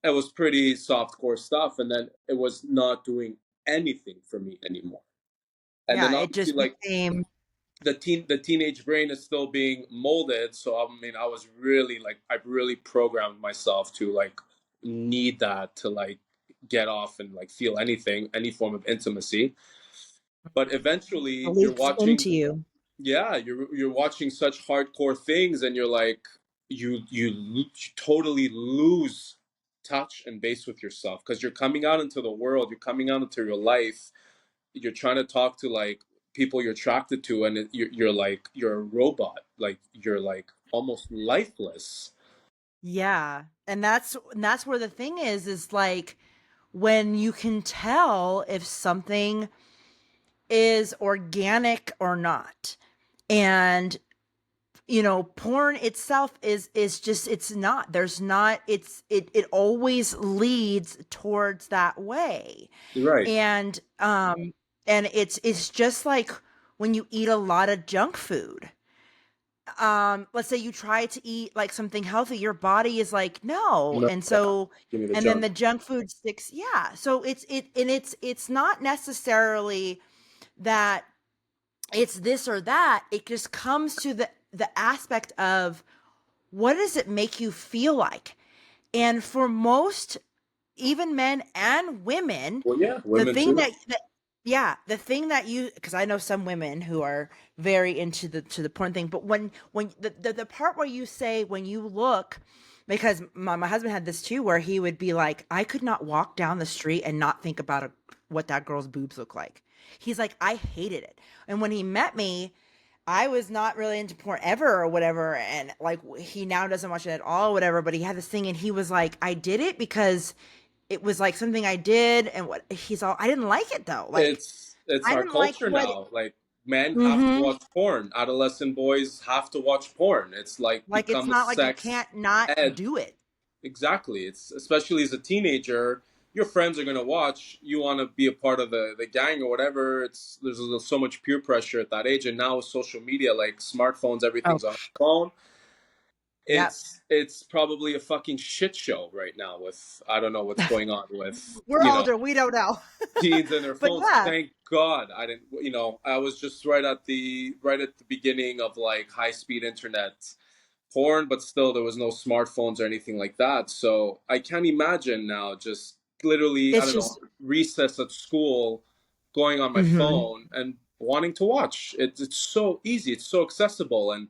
It was pretty soft core stuff, and then it was not doing anything for me anymore. And then yeah. It obviously, just like, became the teenage brain is still being molded. So I mean, I was really like, I really programmed myself to like need that to like get off and like feel anything, any form of intimacy. But eventually you're leaks watching, into you. yeah, you're watching such hardcore things, and you're like, you totally lose touch and base with yourself, because you're coming out into the world, you're coming out into your life, you're trying to talk to like people you're attracted to, and you're like, you're a robot, like you're like almost lifeless. Yeah, and that's where the thing is like when you can tell if something is organic or not. And porn itself is just it's not. There's not it always leads towards that way. Right. And it's just like when you eat a lot of junk food. Let's say you try to eat like something healthy, your body is like no, No, and yeah, so give me the and then junk. the junk food sticks. Yeah, so it's not necessarily that it's this or that. It just comes to the aspect of what does it make you feel like. And for most, even men and women, Well, yeah, the women thing too. that Yeah, the thing that you, because I know some women who are very into the porn thing, but when the part where you say when you look, because my husband had this too, where he would be like, I could not walk down the street and not think about what that girl's boobs look like. He's like, I hated it, and when he met me, I was not really into porn ever or whatever, and like he now doesn't watch it at all, whatever. But he had this thing, and he was like, I did it because it was like something I did, and what he's all, I didn't like it though. Like It's I our didn't like culture what. now. Like men have to Mm-hmm. watch porn. Adolescent boys have to watch porn. It's like Like it's become a not like you sex can't not ed. do it. Exactly. It's especially as a teenager, your friends are gonna watch. You want to be a part of the gang or whatever. It's there's so much peer pressure at that age, and now with social media, like smartphones, Oh, everything's on the phone. yep. It's probably a fucking shit show right now. With I don't know what's going on with We're older. We don't know. teens and their But phones. yeah, Thank God I didn't. I was just right at the beginning of like high speed internet porn, but still there was no smartphones or anything like that. So I can't imagine now just literally, I it's don't know, just. recess at school, going on my Hmm. phone and wanting to watch. It's so easy, it's so accessible. And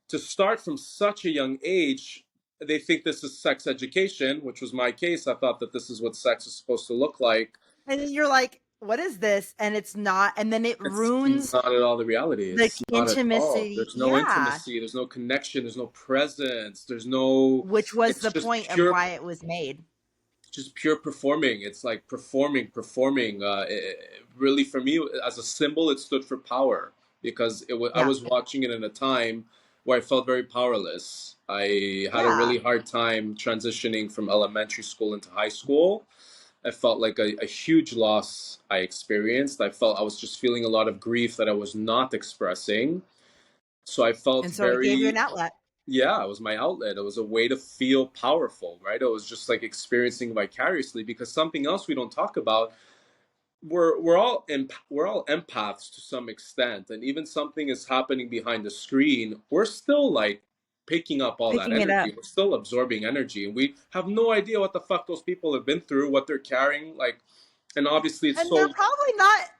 to start from such a young age, they think this is sex education, which was my case. I thought that this is what sex is supposed to look like. And then you're like, what is this? And it's not. And then it It's ruins not at all the reality. the It's not at all. intimacy. There's no Yeah, intimacy. There's no connection. There's no presence. There's no. which was It's the just point of pure, why it was made. just pure performing. It's like performing. Really, for me, as a symbol, it stood for power because I Yeah, was watching it in a time where I felt very powerless. I had a yeah. really hard time transitioning from elementary school into high school. I felt like a huge loss I experienced. I felt I was just feeling a lot of grief that I was not expressing. So I felt And so it gave you very, an outlet. yeah, it was my outlet. It was a way to feel powerful, right? It was just like experiencing vicariously because something else we don't talk about, we're all empaths to some extent, and even something is happening behind the screen, we're still like picking up all that Picking it up. energy. We're still absorbing energy, and we have no idea what the fuck those people have been through, what they're carrying, like, and obviously it's And they're so. probably not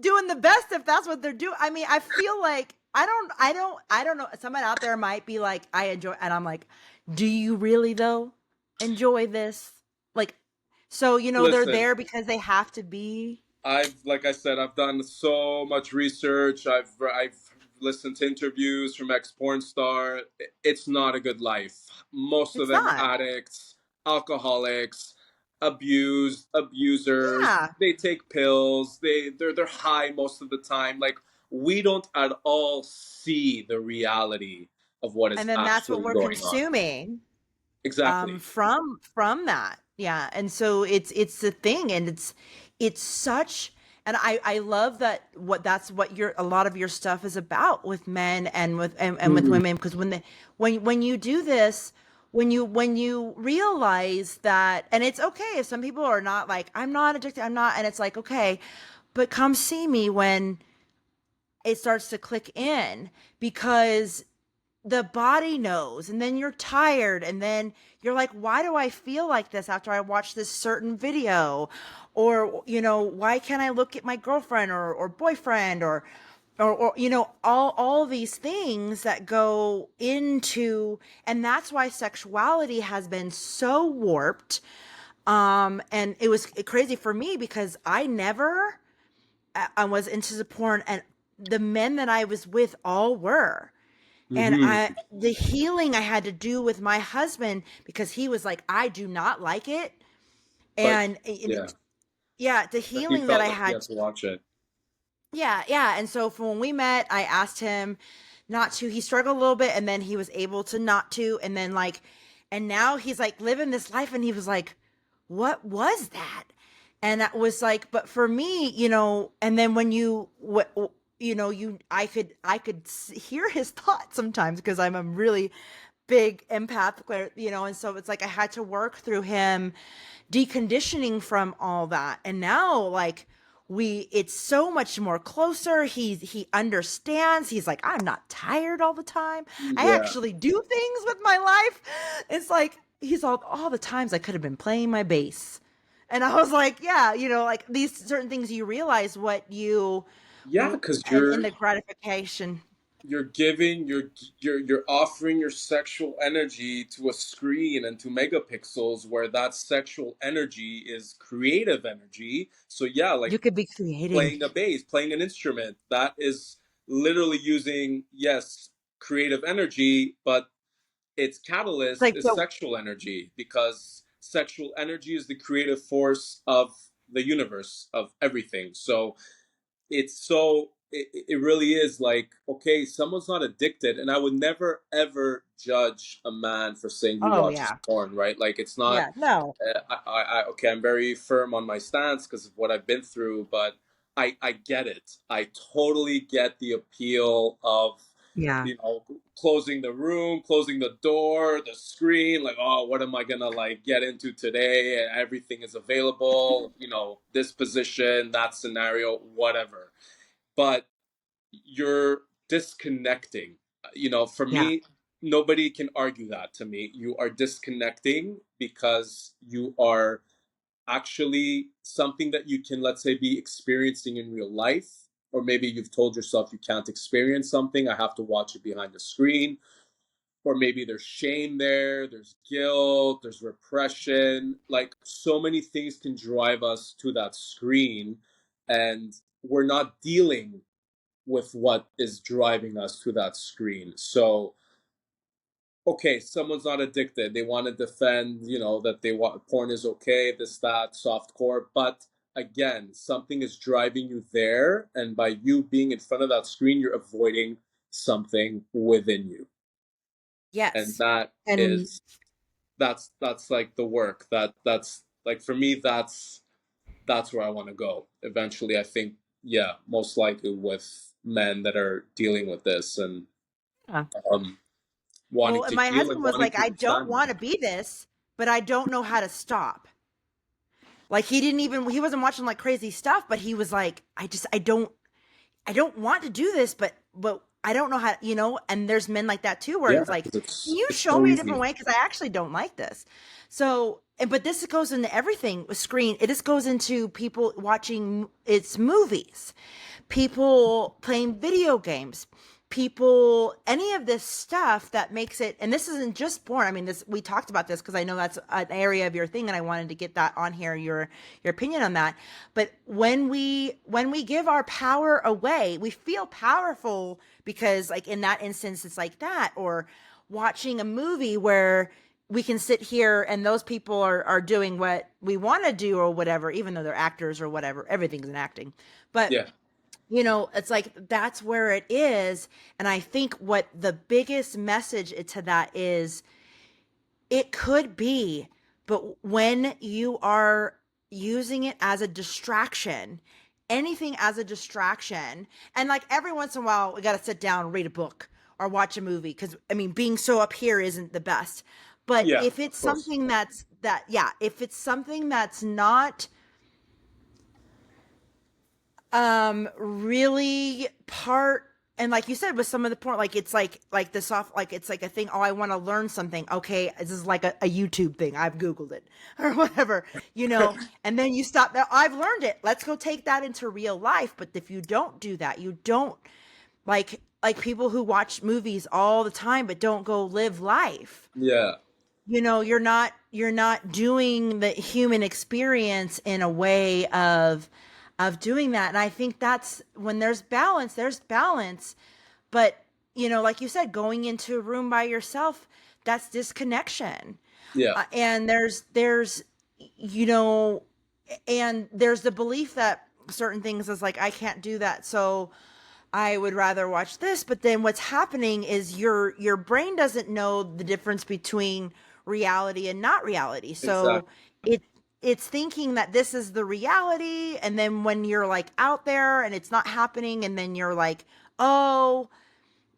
doing the best if that's what they're doing. I mean, I feel like I don't know. Someone out there might be like, I enjoy, and I'm like, do you really though enjoy this? Like, so they're Listen, there because they have to be. like I said, I've done so much research. I've listened to interviews from ex porn star. It's not a good life. Most of It's them not. are addicts, alcoholics, abused, abusers. Yeah, They take pills. They're high most of the time. Like we don't at all see the reality of what is and then that's what actually we're going on. consuming. Exactly. From that, yeah. And so it's the thing, and it's such, and I love that, that's what your a lot of your stuff is about with men and and with Mhm. women, because when you do this, when you realize that, and it's okay if some people are not like, I'm not addicted, I'm not, and it's like, okay, but come see me when it starts to click in, because the body knows, and then you're tired, and then you're like, why do I feel like this after I watch this certain video? Or why can't I look at my girlfriend or boyfriend, or all these things that go into, and that's why sexuality has been so warped. And it was crazy for me because I was into the porn, and the men that I was with all were, and Mhm. the healing I had to do with my husband, because he was like, I do not like it. But And yeah, yeah, the but he healing that felt I like he had. had to watch it. Yeah, yeah. And so from when we met, I asked him not to. He struggled a little bit, and then he was able to not to. And then, like, and now he's like living this life, and he was like, what was that? And that was like, but for me, and then when I could hear his thoughts sometimes, because I'm a really big empath, and so it's like I had to work through him deconditioning from all that. And now, like, it's so much more closer. He understands. He's like, I'm not tired all the time. I Yeah. actually do things with my life. It's like he's all the times I could have been playing my bass. And I was like, yeah, like these certain things you realize what you Yeah, because and in the gratification. you're giving you're offering your sexual energy to a screen and to megapixels, where that sexual energy is creative energy. So yeah, like You could be creating. playing a bass, playing an instrument, that is literally using, yes, creative energy, but its It's catalyst like is so. sexual energy, because sexual energy is the creative force of the universe, of everything. So it really is like, okay, someone's not addicted, and I would never ever judge a man for saying he Oh watches yeah, porn, right? Like, it's not, yeah. No, okay, I'm very firm on my stance because of what I've been through, but I get it. I totally get the appeal of, yeah, closing the room, closing the door, the screen, like, oh, what am I gonna like get into today? Everything is available, this position, that scenario, whatever. But you're disconnecting. For yeah, me, nobody can argue that to me. You are disconnecting because you are actually something that you can, let's say, be experiencing in real life. Or maybe you've told yourself you can't experience something, I have to watch it behind the screen. Or maybe there's shame there, there's guilt, there's repression. Like, so many things can drive us to that screen, and we're not dealing with what is driving us to that screen. So, okay, someone's not addicted. They want to defend, that they want porn is okay, this, that, soft core. But again, something is driving you there. And by you being in front of that screen, you're avoiding something within you. And yes, that and is, that's like the work that's like, for me, that's where I want to go eventually. I think, yeah, most likely with men that are dealing with this, and uh, um, wanting well, and to my heal and husband was wanting like, to I don't understand. want to be this, but I don't know how to stop. Like he wasn't watching like crazy stuff, but he was like, I don't want to do this, but I don't know how, and there's men like that too, where Yeah, it's like, because can you it's show so me a different easy. way? Because I actually don't like this. So, but this goes into everything with screen. It just goes into people watching its movies, people playing video games, people, any of this stuff that makes it, and this isn't just porn. I mean, this, we talked about this because I know that's an area of your thing, and I wanted to get that on here, your opinion on that. But when we give our power away, we feel powerful because, like in that instance, it's like that, or watching a movie where we can sit here and those people are doing what we want to do or whatever, even though they're actors or whatever. Everything's an acting, but Yeah, it's like that's where it is. And I think what the biggest message to that is, it could be, but when you are using it as a distraction, anything as a distraction, and like every once in a while, we got to sit down and read a book or watch a movie. Because, I mean, being so up here isn't the best. But yeah, if it's of course. something yeah, if it's something that's not really part, and like you said with some of the porn, like it's like the soft, like it's like a thing, oh, I want to learn something, okay, this is like a YouTube thing, I've googled it or whatever, and then you stop there, I've learned it, let's go take that into real life. But if you don't do that, you don't, like people who watch movies all the time but don't go live life, Yeah, you're not doing the human experience in a way of doing that. And I think that's when there's balance. But like you said, going into a room by yourself, that's disconnection. yeah, And there's you know and there's the belief that certain things is like, I can't do that, so I would rather watch this. But then what's happening is your brain doesn't know the difference between reality and not reality. So exactly. it it's thinking that this is the reality, and then when you're like out there and it's not happening, and then you're like, "Oh,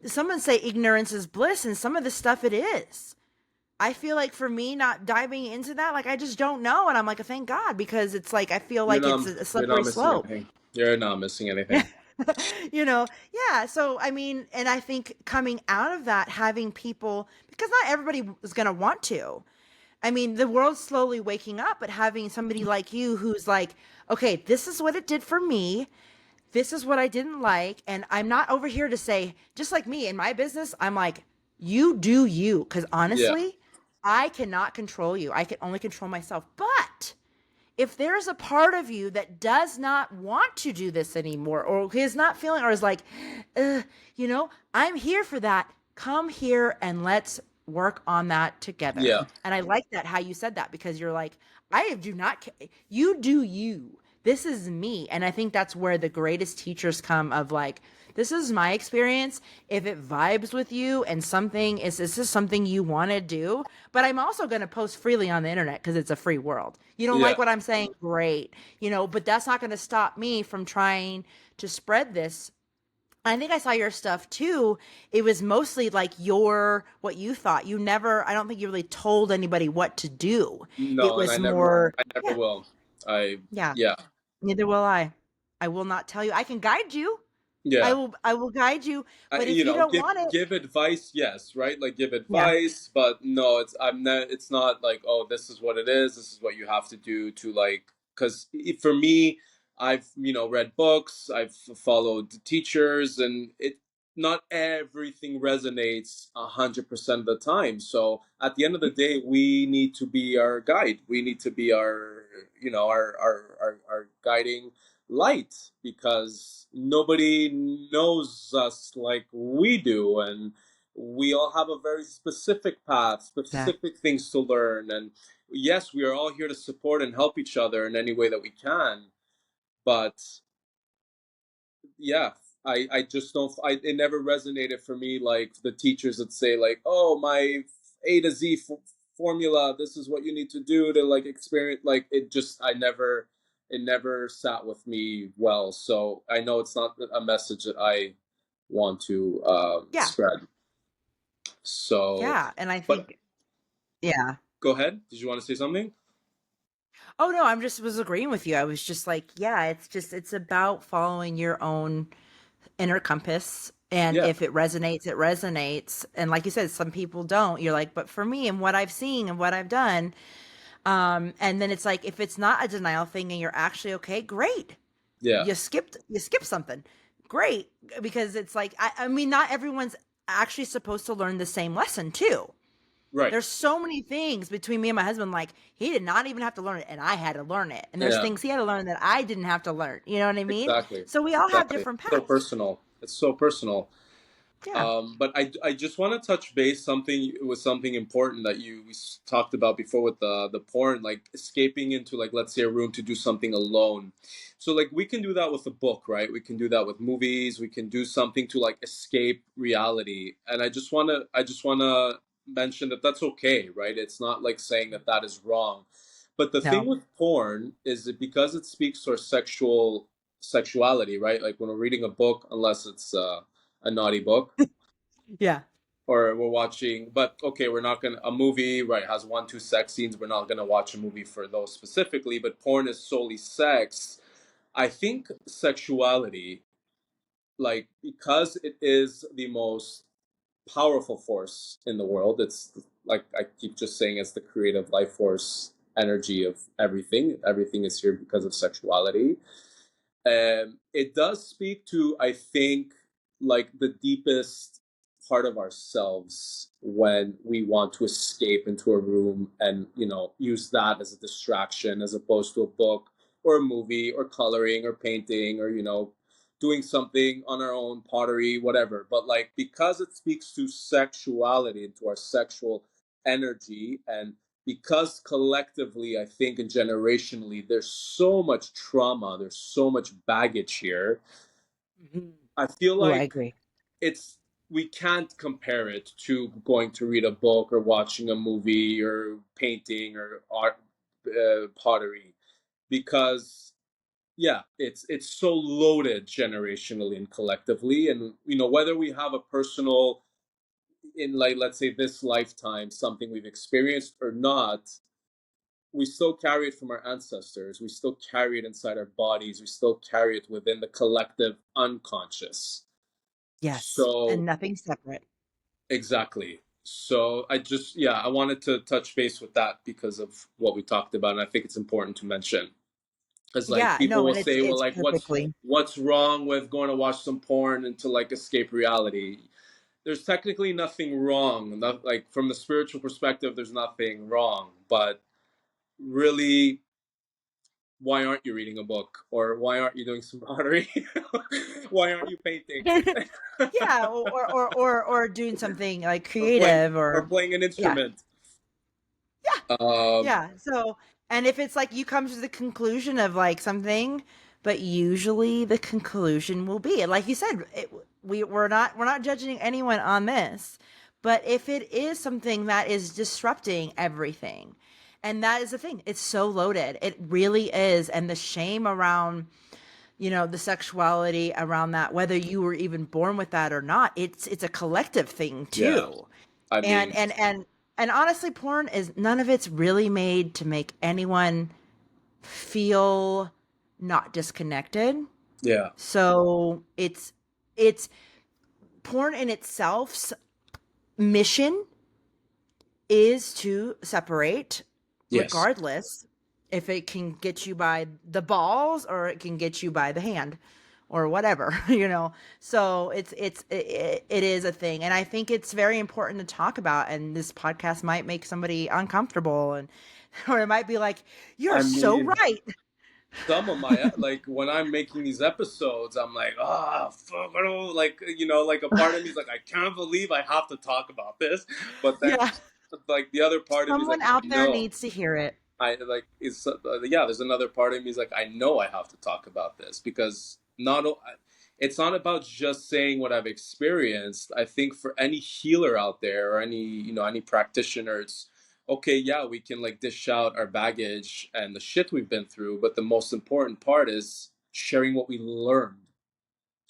someone say ignorance is bliss," and some of the stuff it is. I feel like for me not diving into that, like I just don't know, and I'm like, thank God, because it's like I feel You're like not it's a you're not slippery missing slope. anything. You're not missing anything. Yeah. So, I mean, and I think coming out of that, having people, because not everybody is going to want to. I mean, the world's slowly waking up, but having somebody like you who's like, okay, this is what it did for me. This is what I didn't like. And I'm not over here to say, just like me in my business, I'm like, you do you. Because Yeah, honestly, I cannot control you. I can only control myself. But if there's a part of you that does not want to do this anymore, or is not feeling, or is like, I'm here for that. Come here and let's work on that together. yeah, And I like that how you said that, because you're like, I do not, you do you. This is me. And I think that's where the greatest teachers come of like, this is my experience. If it vibes with you and something is, this is something you want to do, but I'm also going to post freely on the internet because it's a free world. You don't yeah. like what I'm saying? Great. But that's not going to stop me from trying to spread this. I think I saw your stuff too. It was mostly like what you thought. You never, I don't think you really told anybody what to do. It No, and was more, I never yeah, will. I, yeah, yeah, neither will I. I will not tell you. I can guide you. yeah. I will guide you, but if You you know, don't want it, give advice, yes, right? Like give yeah. advice, but no, I'm not. It's not like, oh, this is what it is. This is what you have to do to like. Because for me, I've read books, I've followed teachers, and it not everything resonates 100% of the time. So at the end of the day, we need to be our guide. We need to be our our guiding light, because nobody knows us like we do, and we all have a very specific path, Exactly. specific things to learn. And yes, we are all here to support and help each other in any way that we can, but yeah, I just don't, it never resonated for me like the teachers that say like, oh, my A to Z formula, this is what you need to do to like experience, like it just, it never sat with me well. So I know it's not a message that I want to Yeah. spread. So, Yeah. And I but think, yeah. go ahead, did you want to say something? Oh no, I'm just was agreeing with you. I was just like, yeah, it's about following your own inner compass. And Yeah, if it resonates, it resonates. And like you said, some people don't. You're like, but for me and what I've seen and what I've done, and then it's like if it's not a denial thing and you're actually okay, great. yeah, You skipped something. Great. Because it's like I mean, not everyone's actually supposed to learn the same lesson too. right, There's so many things between me and my husband. Like he did not even have to learn it, and I had to learn it. And there's yeah, things he had to learn that I didn't have to learn. You know what I mean? exactly, So we all have exactly. different So paths. personal, it's so personal. Yeah. But I just want to touch base something with something important that we talked about before with the porn, like escaping into, like, let's say, a room to do something alone. So like we can do that with a book, right? We can do that with movies. We can do something to like escape reality. And I just wanna mention that that's okay, right? It's not like saying that that is wrong. But the thing No. with porn is that because it speaks to our sexuality, right? Like when we're reading a book, unless it's a naughty book, Yeah. or we're watching, but okay, we're not gonna, a movie, right, has one two sex scenes, we're not gonna watch a movie for those specifically, but porn is solely sex. I think sexuality, like, because it is the most powerful force in the world, it's like I keep just saying, it's the creative life force energy of everything is here because of sexuality. It does speak to, I think, like the deepest part of ourselves when we want to escape into a room and, use that as a distraction as opposed to a book or a movie or coloring or painting or, doing something on our own, pottery, whatever. But like, because it speaks to sexuality and to our sexual energy, and because collectively, I think, and generationally, there's so much trauma, there's so much baggage here. Mhm. I feel Ooh, I like agree. it's we can't compare it to going to read a book or watching a movie or painting or art, pottery, because yeah, it's so loaded generationally and collectively. And whether we have a personal, in, like, let's say, this lifetime, something we've experienced or not, we still carry it from our ancestors. We still carry it inside our bodies. We still carry it within the collective unconscious. Yes. And So, nothing separate. exactly. So I wanted to touch base with that because of what we talked about, and I think it's important to mention. Because like Yeah, people no, will and say, well, it's like perfectly. what's wrong with going to watch some porn and to like escape reality? There's technically nothing wrong. Like from the spiritual perspective, there's nothing wrong. But really, why aren't you reading a book, or why aren't you doing some pottery? Why aren't you painting? Yeah, or doing something like or playing creative or or playing an yeah. instrument? Yeah. Um, Yeah. So, and if it's like you come to the conclusion of like something, but usually the conclusion will be, and like you said, we're not judging anyone on this, but if it is something that is disrupting everything, and that is the thing, it's so loaded, it really is, and the shame around the sexuality around that, whether you were even born with that or not, it's a collective thing yeah, too. I and mean, and and and honestly, porn is none of it's really made to make anyone feel not disconnected. yeah, So it's porn in itself's mission is to separate, yes, regardless if it can get you by the balls or it can get you by the hand or whatever. So it is a thing, and I think it's very important to talk about, and this podcast might make somebody uncomfortable, and or it might be like, you're I so mean, right. some of my like when I'm making these episodes, I'm like, ah, fuck, I don't like, like a part of me is like, I can't believe I have to talk about this, but then Yeah, like the other part of me is like, someone I out there know. needs to hear it. I like it's yeah. There's another part of me is like I know I have to talk about this because it's not about just saying what I've experienced. I think for any healer out there or any practitioner, it's okay. Yeah, we can like dish out our baggage and the shit we've been through, but the most important part is sharing what we learned.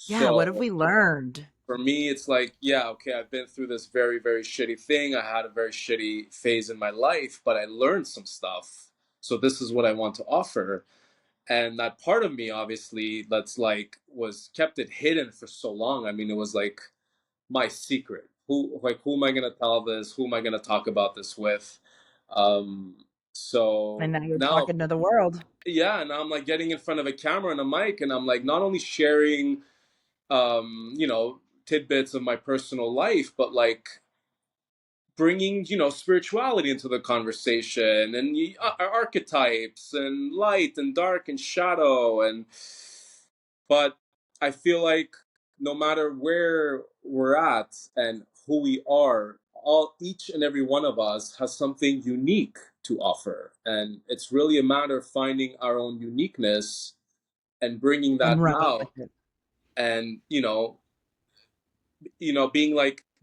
Yeah, what have So we learned? for me, it's like, yeah, okay, I've been through this very, very shitty thing. I had a very shitty phase in my life, but I learned some stuff. So this is what I want to offer. And that part of me, obviously, that's like was kept it hidden for so long. I mean, it was like my secret. Who am I gonna tell this? Who am I gonna talk about this with? Um, And so now you're now, talking to the world. yeah, now I'm like getting in front of a camera and a mic, and I'm like not only sharing tidbits of my personal life, but like bringing, spirituality into the conversation and archetypes and light and dark and shadow. But I feel like no matter where we're at and who we are, each and every one of us has something unique to offer. And it's really a matter of finding our own uniqueness and bringing And that running with out it. and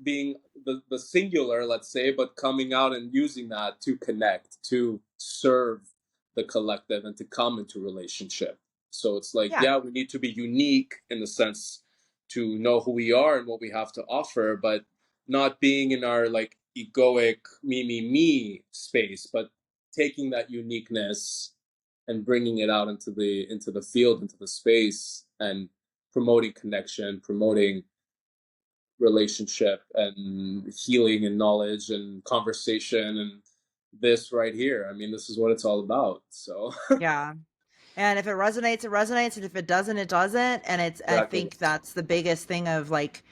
being the singular, let's say, but coming out and using that to connect, to serve the collective, and to come into relationship. So it's like, Yeah. yeah, we need to be unique in the sense to know who we are and what we have to offer, but not being in our like egoic me space, but taking that uniqueness and bringing it out into the field, into the space, and promoting connection, promoting relationship and healing and knowledge and conversation and this right here. I mean, this is what it's all about. So Yeah. And if it resonates, it resonates. And if it doesn't, it doesn't. And I exactly, think that's the biggest thing of like,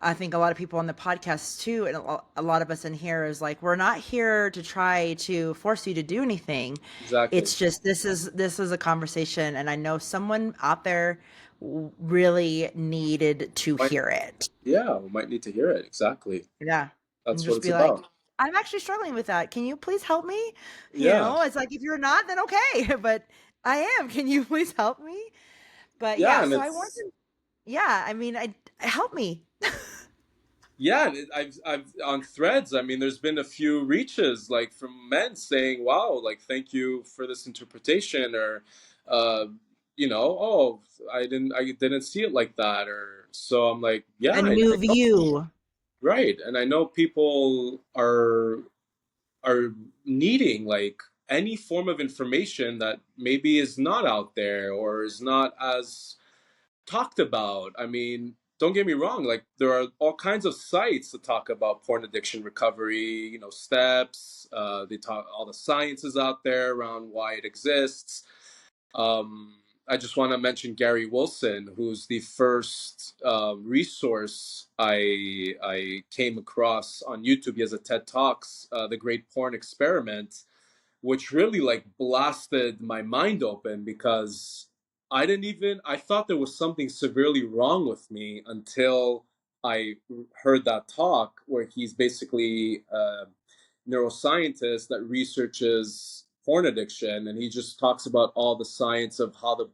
I think a lot of people on the podcast too, and a lot of us in here is like, we're not here to try to force you to do anything. exactly. It's just, this is a conversation. And I know someone out there really needed to Might, hear it. yeah, we might need to hear it. Exactly. Yeah. And That's what just it's be like, about. I'm actually struggling with that. Can you please help me? Yeah, It's like, if you're not, then okay. But I am. Can you please help me? But yeah, yeah, and so I wanted it's yeah, I mean, I help me. yeah. I've on threads. I mean, there's been a few reaches like from men saying, "Wow, like thank you for this interpretation," or, uh, "Oh, I didn't see it like that," or so. I'm like, yeah, A I new know. view. Right. And I know people are needing like any form of information that maybe is not out there or is not as talked about. I mean, don't get me wrong, like there are all kinds of sites to talk about porn addiction recovery, steps. They talk all the sciences out there around why it exists. Um, I just want to mention Gary Wilson, who's the first resource I came across on YouTube. He has a TED Talks, The Great Porn Experiment, which really like blasted my mind open because I thought there was something severely wrong with me until I heard that talk where he's basically a neuroscientist that researches porn addiction, and he just talks about all the science of how the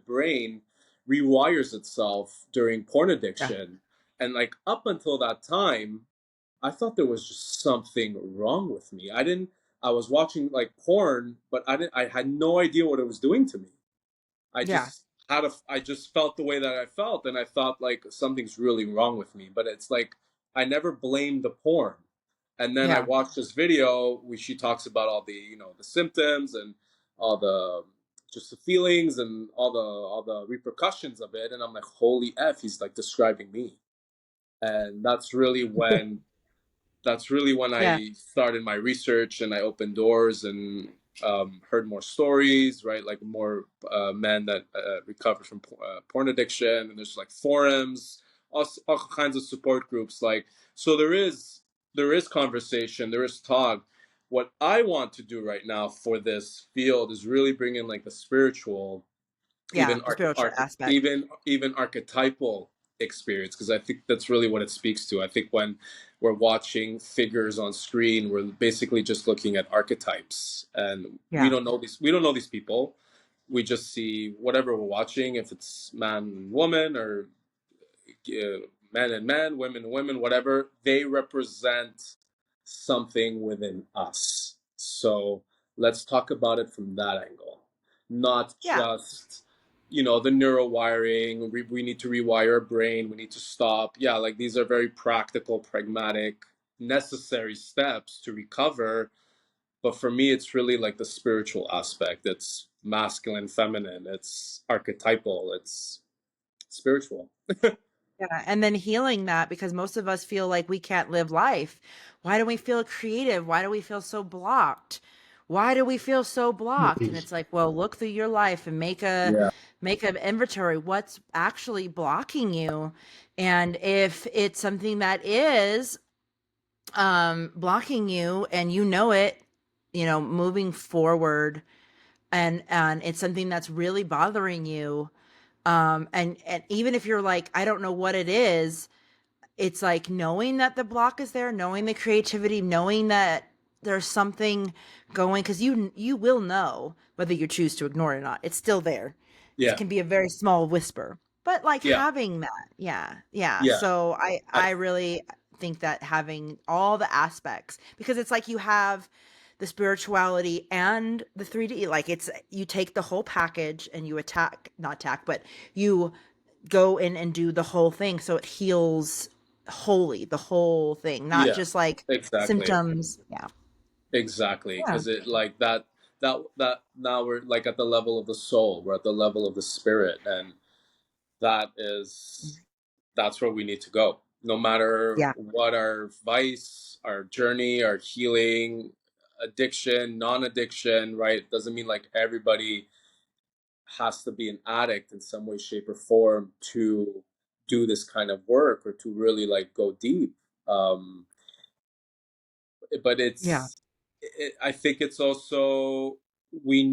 brain rewires itself during porn Yeah. addiction. And like up until that time, I thought there was just something wrong with me. I was watching like porn, but I had no idea what it was doing to me. I Yeah. just I just felt the way that I felt, and I thought like something's really wrong with me. But it's like I never blamed the porn. And then I Yeah. watched this video where she talks about all the, the symptoms and all the just the feelings and all the repercussions of it, and I'm like, holy F, he's like describing me. And that's really when Yeah. I started my research and I opened doors and heard more stories, right? Like more men that recovered from porn addiction, and there's like forums, all kinds of support groups. Like, so there is conversation, there is talk. What I want to do right now for this field is really bring in like the spiritual, Yeah. even The spiritual aspect. even archetypal experience, because I think that's really what it speaks to. I think when we're watching figures on screen, we're basically just looking at archetypes, and Yeah. we don't know these people. We just see whatever we're watching, if it's man and woman or men and men, women and women, whatever, they represent something within us. So let's talk about it from that angle, not Yeah. just, the neural wiring. We need to rewire our brain. We need to stop. Yeah, like these are very practical, pragmatic, necessary steps to recover. But for me, it's really like the spiritual aspect. It's masculine, feminine, it's archetypal, it's spiritual. Yeah, and then healing that because most of us feel like we can't live life. Why do we feel creative? Why do we feel so blocked? Why do we feel so blocked? And it's like, well, look through your life and Yeah. make an inventory. What's actually blocking you? And if it's something that is blocking you and you know it, moving forward and it's something that's really bothering you. And even if you're like, I don't know what it is, it's like knowing that the block is there, knowing the creativity, knowing that there's something going, because you will know whether you choose to ignore it or not. It's still there. It Yeah. can be a very small whisper, but like Yeah. having that, yeah, yeah. Yeah. So I I, I really think that having all the aspects, because it's like you have the spirituality and the 3D, like it's you take the whole package and you attack, not attack, but you go in and do the whole thing so it heals wholly, the whole thing, not yeah, just like exactly. symptoms. Yeah. Exactly. Yeah. Because it like that now we're like at the level of the soul, we're at the level of the spirit, and that is that's where we need to go. No matter Yeah. what our vice, our journey, our healing, addiction, non-addiction, right? Doesn't mean like everybody has to be an addict in some way, shape, or form to do this kind of work or to really like go deep. Um, but Yeah. I think it's also we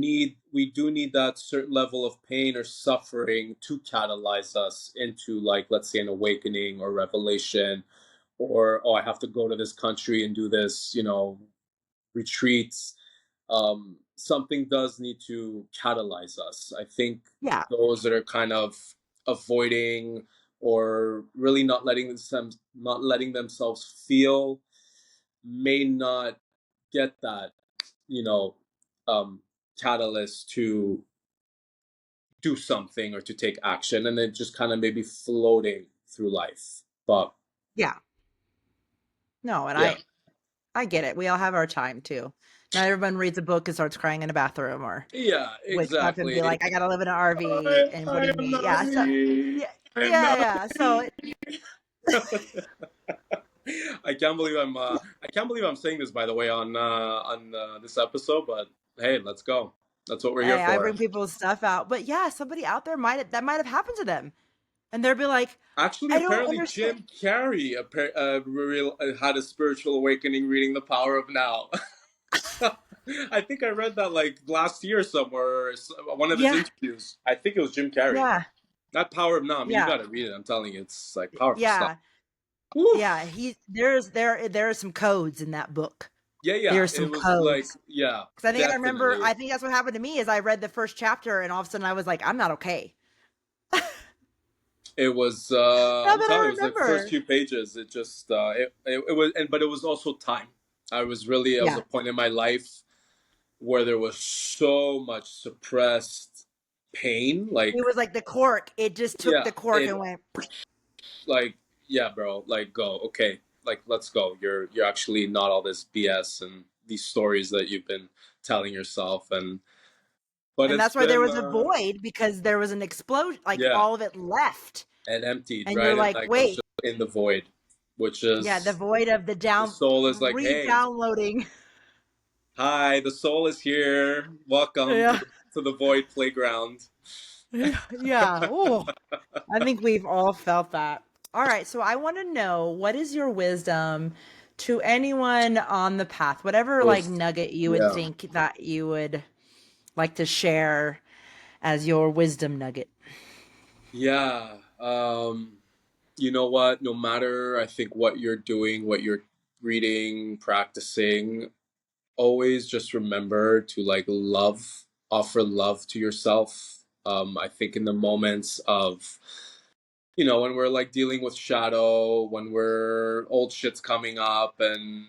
do need that certain level of pain or suffering to catalyze us into, like, let's say, an awakening or revelation, or, oh, I have to go to this country and do this, retreats. Something does need to catalyze us. I think Yeah. those that are kind of avoiding or really not letting themselves feel may not get that, you know, um, catalyst to do something or to take action, and then just kind of maybe floating through life. But Yeah. No, and yeah, I get it. We all have our time too. Not everyone reads a book and starts crying in a bathroom or yeah, wakes up and be exactly. like, I gotta live in an RV I and what do you am mean? not Yeah. So me. yeah. I am Yeah, not. yeah. So I can't believe I'm saying this, by the way, on this episode. But hey, let's go. That's what we're here hey, I for. bring people's stuff out. But yeah, somebody out there might have happened to them. And they'll be like, Actually, I don't apparently, understand. Jim Carrey had a spiritual awakening reading The Power of Now. I think I read that like last year somewhere, or one of his Yeah, interviews. I think it was Jim Carrey. yeah, That Power of Now. I mean, you yeah, got to read it. I'm telling you, it's like powerful stuff. yeah, yeah. Oof. There are some codes in that book. Yeah, There yeah. are some It was like, codes. yeah, Because I remember, definitely. I think that's what happened to me is I read the first chapter and all of a sudden I was like, I'm not okay. It was. Now I'm that telling I you, it was like first remember. few pages. It just. It was, but it was also time. I was a Yeah. point in my life where there was so much suppressed pain. It Like, was like the cork. It just took yeah, the cork it and went, like, yeah, bro, like, go, okay, like, let's go. You're actually not all this BS and these stories that you've been telling yourself, and but and it's that's why there been, was a void because there was an explosion, like yeah, all of it left. and emptied, And you're right, and like, like I was wait, just in the void, which yeah, the is void of the the down, soul is like, hey, re-downloading. hi, the soul is here. Welcome Yeah. to the void playground. Yeah. Oh, I think we've all felt that. All right. So I want to know what is your wisdom to anyone on the path, whatever like Oof. nugget you would Yeah. think that you would like to share as your wisdom nugget. Yeah. You know what? No matter, I think, what you're doing, what you're reading, practicing, always just remember to like offer love to yourself. I think in the moments of, when we're like dealing with shadow, when we're old shit's coming up, and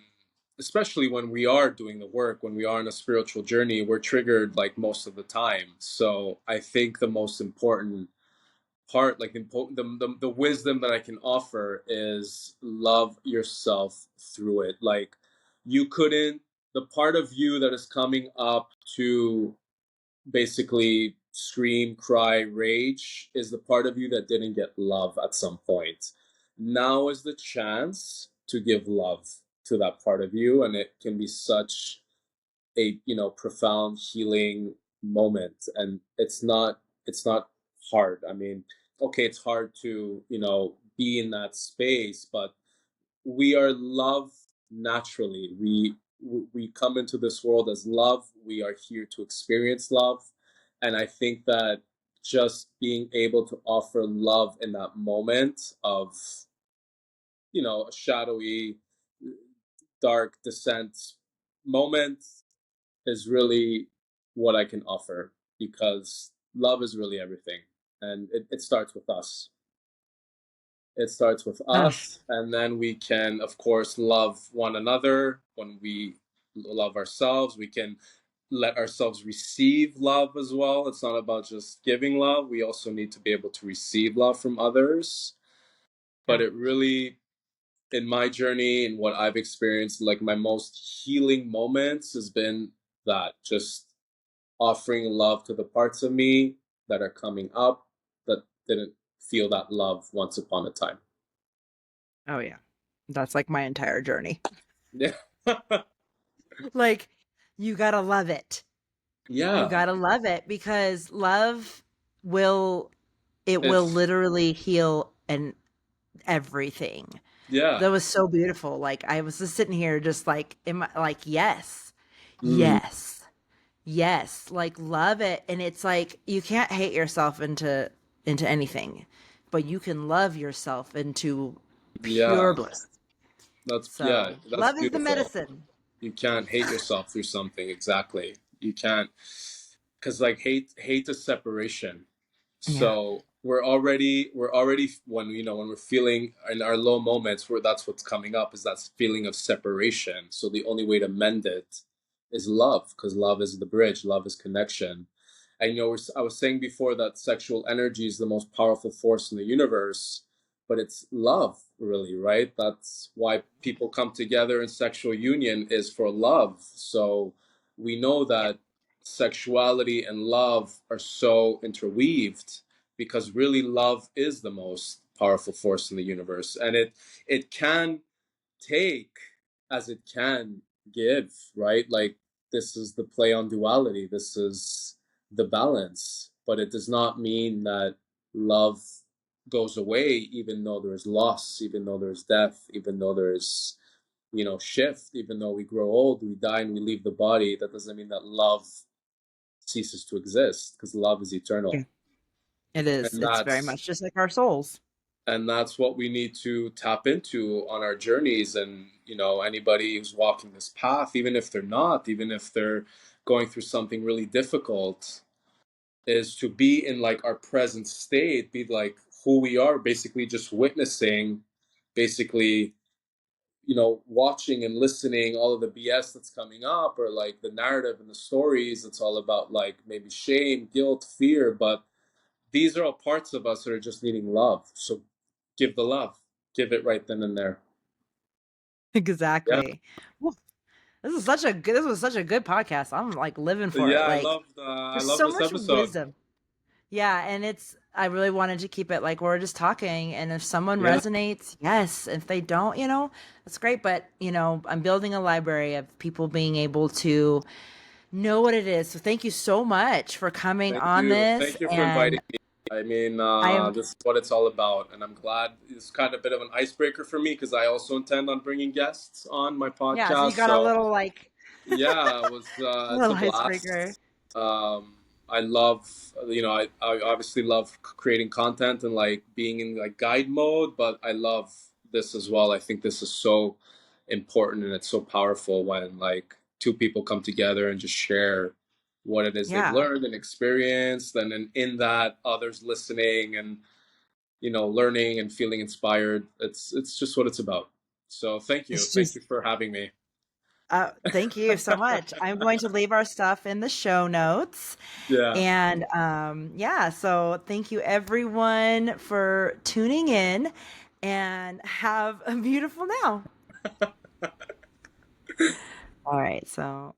especially when we are doing the work, when we are on a spiritual journey, we're triggered like most of the time. So I think the most important part, like the wisdom that I can offer is love yourself through it. Like, you couldn't, the part of you that is coming up to basically scream, cry, rage is the part of you that didn't get love at some point. Now is the chance to give love to that part of you, and it can be such a profound healing moment. And it's not hard. I mean, okay, it's hard to be in that space, but we are love naturally. We come into this world as love. We are here to experience love, and I think that just being able to offer love in that moment of a shadowy, dark descent moment is really what I can offer, because love is really everything. And it starts with us. It starts with Oh, us, and then we can, of course, love one another. When we love ourselves, we can let ourselves receive love as well. It's not about just giving love, we also need to be able to receive love from others. But yeah. it really, in my journey and what I've experienced, like my most healing moments has been that, just offering love to the parts of me that are coming up that didn't feel that love once upon a time. Oh, yeah. That's like my entire journey. Yeah. Like, you got to love it. You Yeah. got to love it because love will, it will It's, literally heal and everything. yeah. That was so beautiful. Like I was just sitting here, just like in my like, yes, Mm, yes, yes. Like love it, and it's like you can't hate yourself into anything, but you can love yourself into pure yeah. bliss. Yeah, So that's love is the beautiful. medicine. You can't hate yourself through something. Exactly. You can't, because like hate is separation. Yeah, So we're already, when we're feeling in our low moments, where that's what's coming up, is that feeling of separation. So the only way to mend it is love, because love is the bridge, love is connection. And I was saying before that sexual energy is the most powerful force in the universe, but it's love, really, right? That's why people come together in sexual union, is for love. So we know yeah, that sexuality and love are so interweaved, because really love is the most powerful force in the universe, and it can take as it can give, right? Like, this is the play on duality, this is the balance, but it does not mean that love goes away, even though there's loss, even though there's death, even though there's, shift, even though we grow old, we die, and we leave the body. That doesn't mean that love ceases to exist, because love is Yeah, eternal. it is. And It's very that's much just like our souls. and that's what we need to tap into on our journeys. And anybody who's walking this path, even if they're not, even if they're going through something really difficult, is to be in like our present state, be like who we are, basically just witnessing, basically, watching and listening all of the BS that's coming up, or like the narrative and the stories. It's all about like maybe shame, guilt, fear, but these are all parts of us that are just needing love. So give the love, give it right then and there. Yeah, Exactly. Well, this was such a good podcast. I'm like living for yeah. it. I Like love I there's love so this much episode. wisdom. Yeah, and I really wanted to keep it like we're just talking, and if someone Yeah, resonates, yes. If they don't, that's great. But, I'm building a library of people being able to know what it is. So thank you so much for coming thank on you. this. Thank you for inviting And me. I mean, I am, this is what it's all about, and I'm glad it's kind of a bit of an icebreaker for me, because I also intend on bringing guests on my yeah, so you podcast. got a So little like, yeah, a it's little a blast. icebreaker. I love, I obviously love creating content and like being in like guide mode, but I love this as well. I think this is so important, and it's so powerful when like two people come together and just share what it is they've Yeah. learned and experienced, and then in that others listening and learning and feeling inspired. It's just what it's about. So It's thank just, you for having me. thank you so much. I'm going to leave our stuff in the show notes. Yeah. And yeah, so thank you everyone for tuning in and have a beautiful now. All right, so